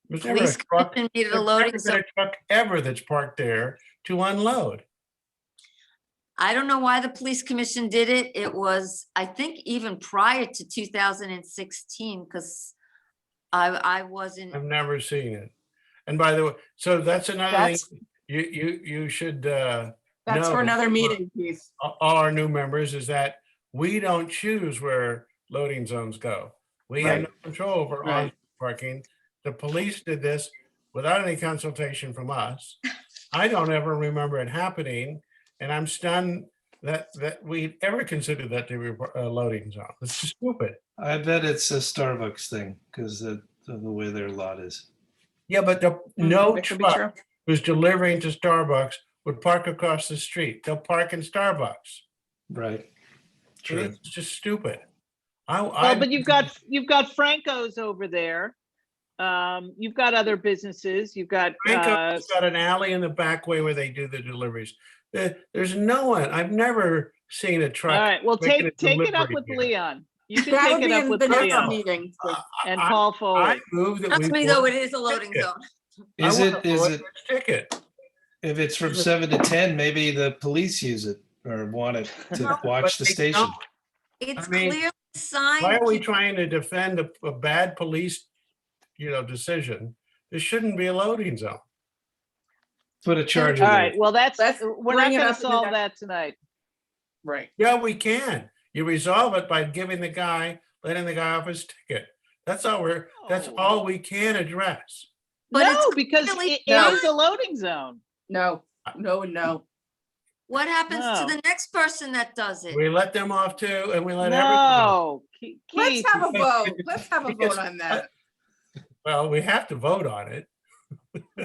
There's never a Police truck, commission needed a there's loading never been zone. a truck ever that's parked there to unload. I don't know why the police commission did it. It was, I think, even prior to 2016, because I wasn't, I've never seen it. And by the way, so that's another thing, That's- you should, that's for No, another but- meeting, Keith. all our new members is that we don't choose where loading zones go. We have no control over on Right. parking. The police did this without any consultation from us. I don't ever remember it happening, and I'm stunned that we ever considered that to be a loading zone. It's just stupid. I bet it's a Starbucks thing because of the way their lot is. Yeah, but no That could be truck true. who's delivering to Starbucks would park across the street. They'll park in Starbucks. Right. True. It's just stupid. Well, but you've got Franco's over there. You've got other businesses. You've got, Franco's got an alley in the back way where they do the deliveries. There's no one, I've never seen a all truck. right, well, making a take it up delivery with here. Leon. You can That'll take it be up in with the next Leon meeting. and I- Paul I Foley. move that Trust we. me though, it is a loading ticket. zone. Is I it, want a is lawyer it, Ticket. if it's from 7 to 10, maybe the police use it or want it to watch the they station. don't. It's I mean, clearly signed. Why are we trying to defend a bad police, decision? This shouldn't be a loading zone. Put a charger All there. right, well, Let's we're bring not it gonna up in the solve next- that tonight. Right. Yeah, we can. You resolve it by letting the guy off his ticket. That's No. all we can address. But No, it's because clearly it No. is a loading zone. No, no, and no. What happens to No. the next person that does it? We let them off too, and we let everybody. No, Keith, Let's have a vote. Let's have a vote on that. Well, we have to vote on it.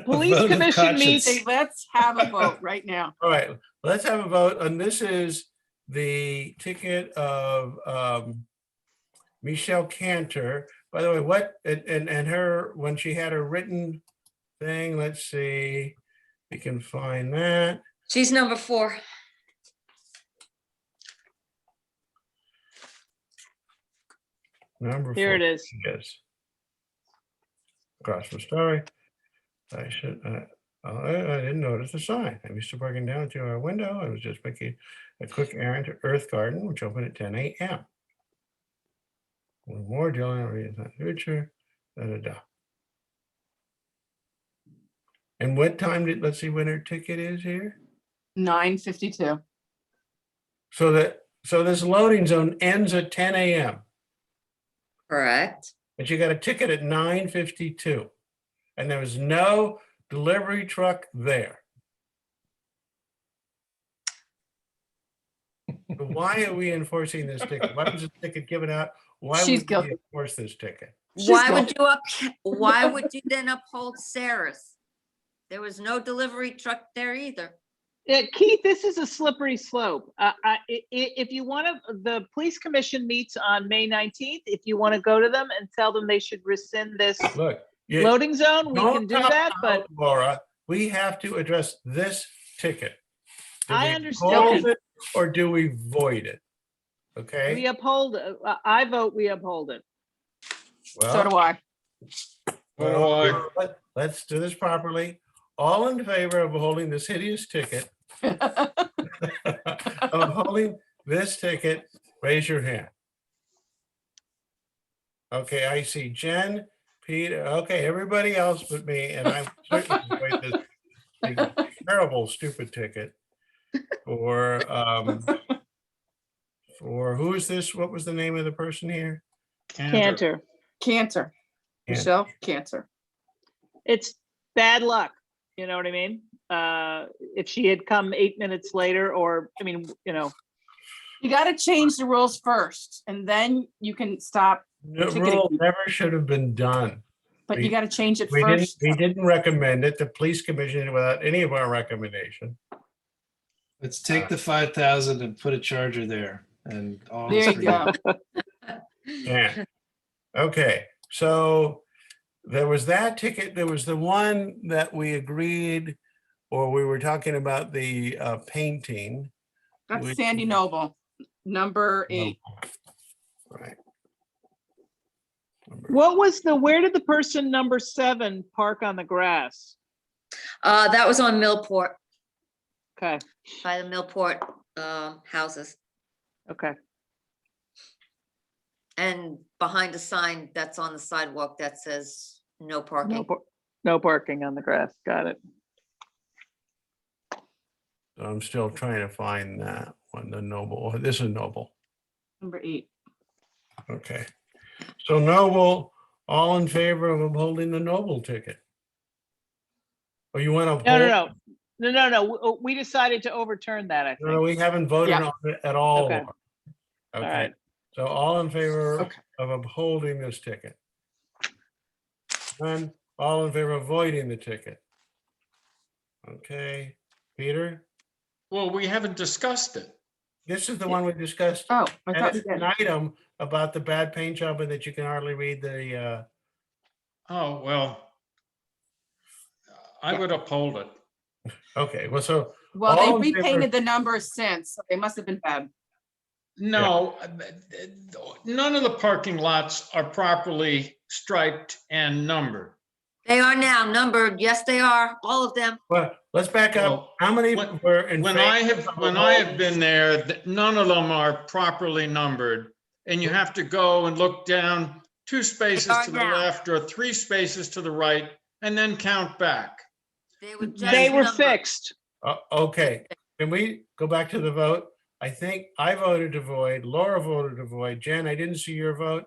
police vote of commission conscience. meets, Say, let's have a vote right now. All right, let's have a vote. And this is the ticket of Michelle Cantor. By the way, what, and her, when she had her written thing, let's see, we can find that. She's number 4. Number here it 4. is. Yes. Across from Story. I should, I didn't notice the sign. I'm used to parking down to our window. I was just making a quick errand to Earth Garden, which opened at 10 a.m. With more dealing in the future, da. And what time let's see when her ticket is here? 9:52. So this loading zone ends at 10 a.m. Correct. But you got a ticket at 9:52. And there was no delivery truck there. So why are we enforcing this ticket? Why was this ticket given out? Why She's would guilty. we enforce this ticket? Why would you then uphold Sarah's? There was no delivery truck there either. Yeah, Keith, this is a slippery slope. If you want to, the police commission meets on May 19th. If you want to go to them and tell them they should rescind this Look, you loading zone, we don't can do talk that, about but Laura, we have to address this ticket. Do I we understand. uphold it or do we void it? we Okay, uphold, I vote we uphold it. So do I. well, let's do this properly. All in favor of holding this hideous ticket, of holding this ticket, raise your hand. Okay, I see Jen, Peter, okay, everybody else but me, and I'm certainly avoid this terrible, stupid ticket for who is this? What was the name of the person here? Cantor. Cancer. Yeah. Michelle Cancer. It's bad luck. You know what I mean? If she had come 8 minutes later, or, I mean, You got to change the rules first, and then you can stop. The Ticketing rule people. never should have been done. But We- you got to change it We didn't, first. we didn't recommend it. The police commission did it without any of our recommendation. Let's take the 5,000 and put a charger there and all. There is you forgiven. go. Yeah. Okay, so there was that ticket. There was the one that we agreed, or we were talking about the painting. That's Which- Sandy Noble, number 8. Right. where did the person number 7 park on the grass? That was on Millport, Okay, by the Millport houses, okay. and behind a sign that's on the sidewalk that says no parking. No parking on the grass. Got it. So I'm still trying to find that one, the Noble. Oh, this is Noble. Number 8. Okay. So Noble, all in favor of upholding the Noble ticket? Or you want to? No. We decided to overturn that, I No, think. we haven't voted Yeah. on it at all. Okay. Okay, right. so all in favor Okay. of upholding this ticket? None, all in favor of voiding the ticket? Okay, Peter, Well, we haven't discussed it. this is the one we discussed. Oh, I And thought we it's an did. item about the bad paint job and that you can hardly read the, Oh, well. I would uphold it. okay, well, so, Well, all they in favor- repainted the numbers since, so they must have been bad. No, none of the parking lots are properly striped and numbered. They are now numbered. Yes, they are, all of them. well, let's back up. Well, How many when- were in When favor I of have upholding- been there, none of them are properly numbered. And you have to go and look down 2 spaces are to the now. left or 3 spaces to the right and then count back. They were just They were numbered. fixed. Okay, can we go back to the vote? I think I voted to void, Laura voted to void. Jen, I didn't see your vote.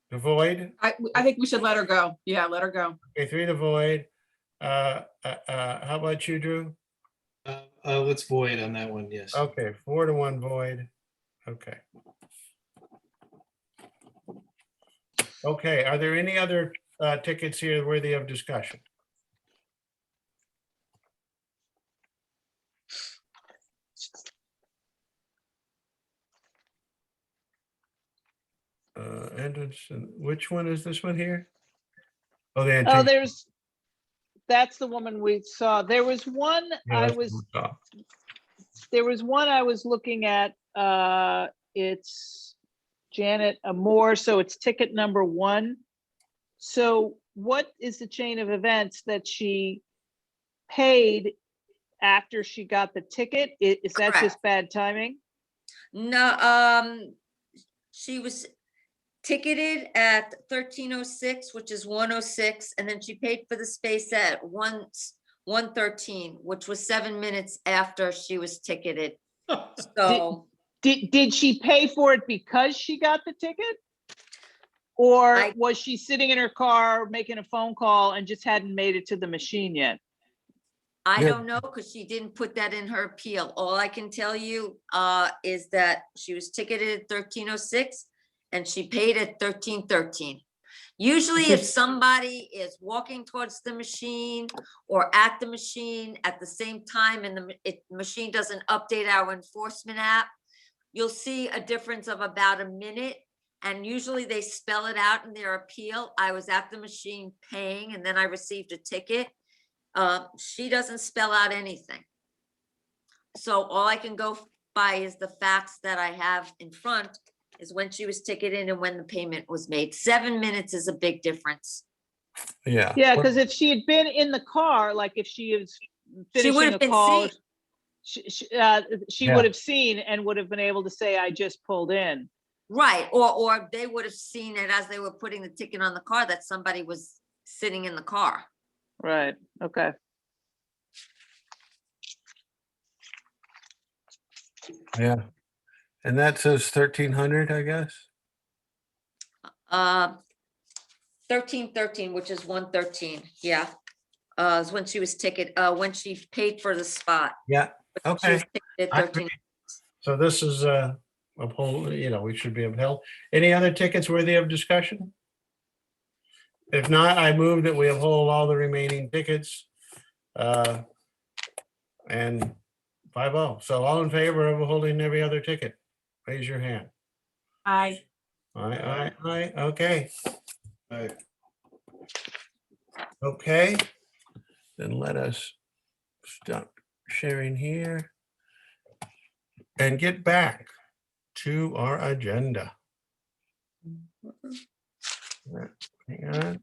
To void, I think we should let her go. Yeah, let her go. okay, 3 to void. How about you, Drew? Let's void on that one, yes. Okay, 4 to 1 void. Okay. Okay, are there any other tickets here worthy of discussion? Entrance, and which one is this one here? Oh, the Oh, antique. that's the woman we saw. There was one Yeah, I that's was, what we saw. there was one I was looking at. It's Janet Amore, so it's ticket number 1. So what is the chain of events that she paid after she got the ticket? Is that Correct. just bad timing? No, she was ticketed at 1306, which is 106, and then she paid for the space at 113, which was 7 minutes after she was ticketed. So Did she pay for it because she got the ticket? Or I- was she sitting in her car making a phone call and just hadn't made it to the machine yet? I Yeah. don't know, because she didn't put that in her appeal. All I can tell you is that she was ticketed at 1306 and she paid at 1313. Usually if somebody is walking towards the machine or at the machine at the same time and the machine doesn't update our enforcement app, you'll see a difference of about a minute. And usually they spell it out in their appeal. I was at the machine paying and then I received a ticket. She doesn't spell out anything. So all I can go by is the facts that I have in front is when she was ticketed and when the payment was made. 7 minutes is a big difference. Yeah. Yeah, because if she had been in the car, like if she is finishing would've a been call, seen. she Yeah. would have seen and would have been able to say, I just pulled in. Right, or they would have seen it as they were putting the ticket on the car that somebody was sitting in the car. Right, okay. Yeah. And that says 1300, I guess. 1313, which is 113, yeah. Is when she was when she paid for the spot. Yeah, She okay. was ticketed I 13. So this is a whole, we should be upheld. Any other tickets worthy of discussion? If not, I move that we uphold all the remaining tickets. And 5-0. So all in favor of holding every other ticket, raise your hand. Aye. Aye, okay. Aye. Okay, then let us stop sharing here and get back to our agenda. Hang on.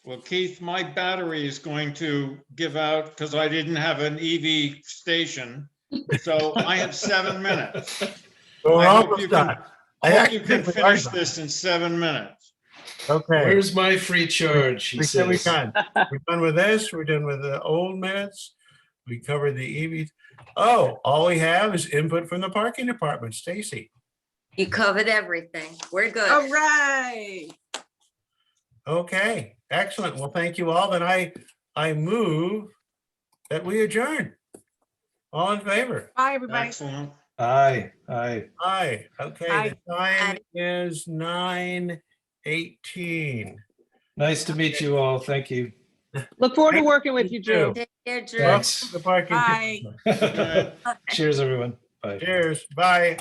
Well, Keith, my battery is going to give out because I didn't have an EV station. So I have 7 minutes. So we're I hope almost you can- done. I hope you actually can think we finish are done. this in 7 minutes. Okay. Where's my free charge? He We said we're says. done. We're done with this. We're done with the old minutes. We covered the EV. Oh, all we have is input from the parking department. Stacy. You covered everything. We're good. All right. Okay, excellent. Well, thank you all. Then I move that we adjourn. All in favor? Bye, everybody. Excellent. Aye. Aye. Okay, Aye. the time is 9:18. Nice to meet you all. Thank you. Look forward to Thank working with you, Drew. Take care, Drew. Thanks. The parking. Bye. Commission. Cheers, everyone. Bye. Cheers. Bye.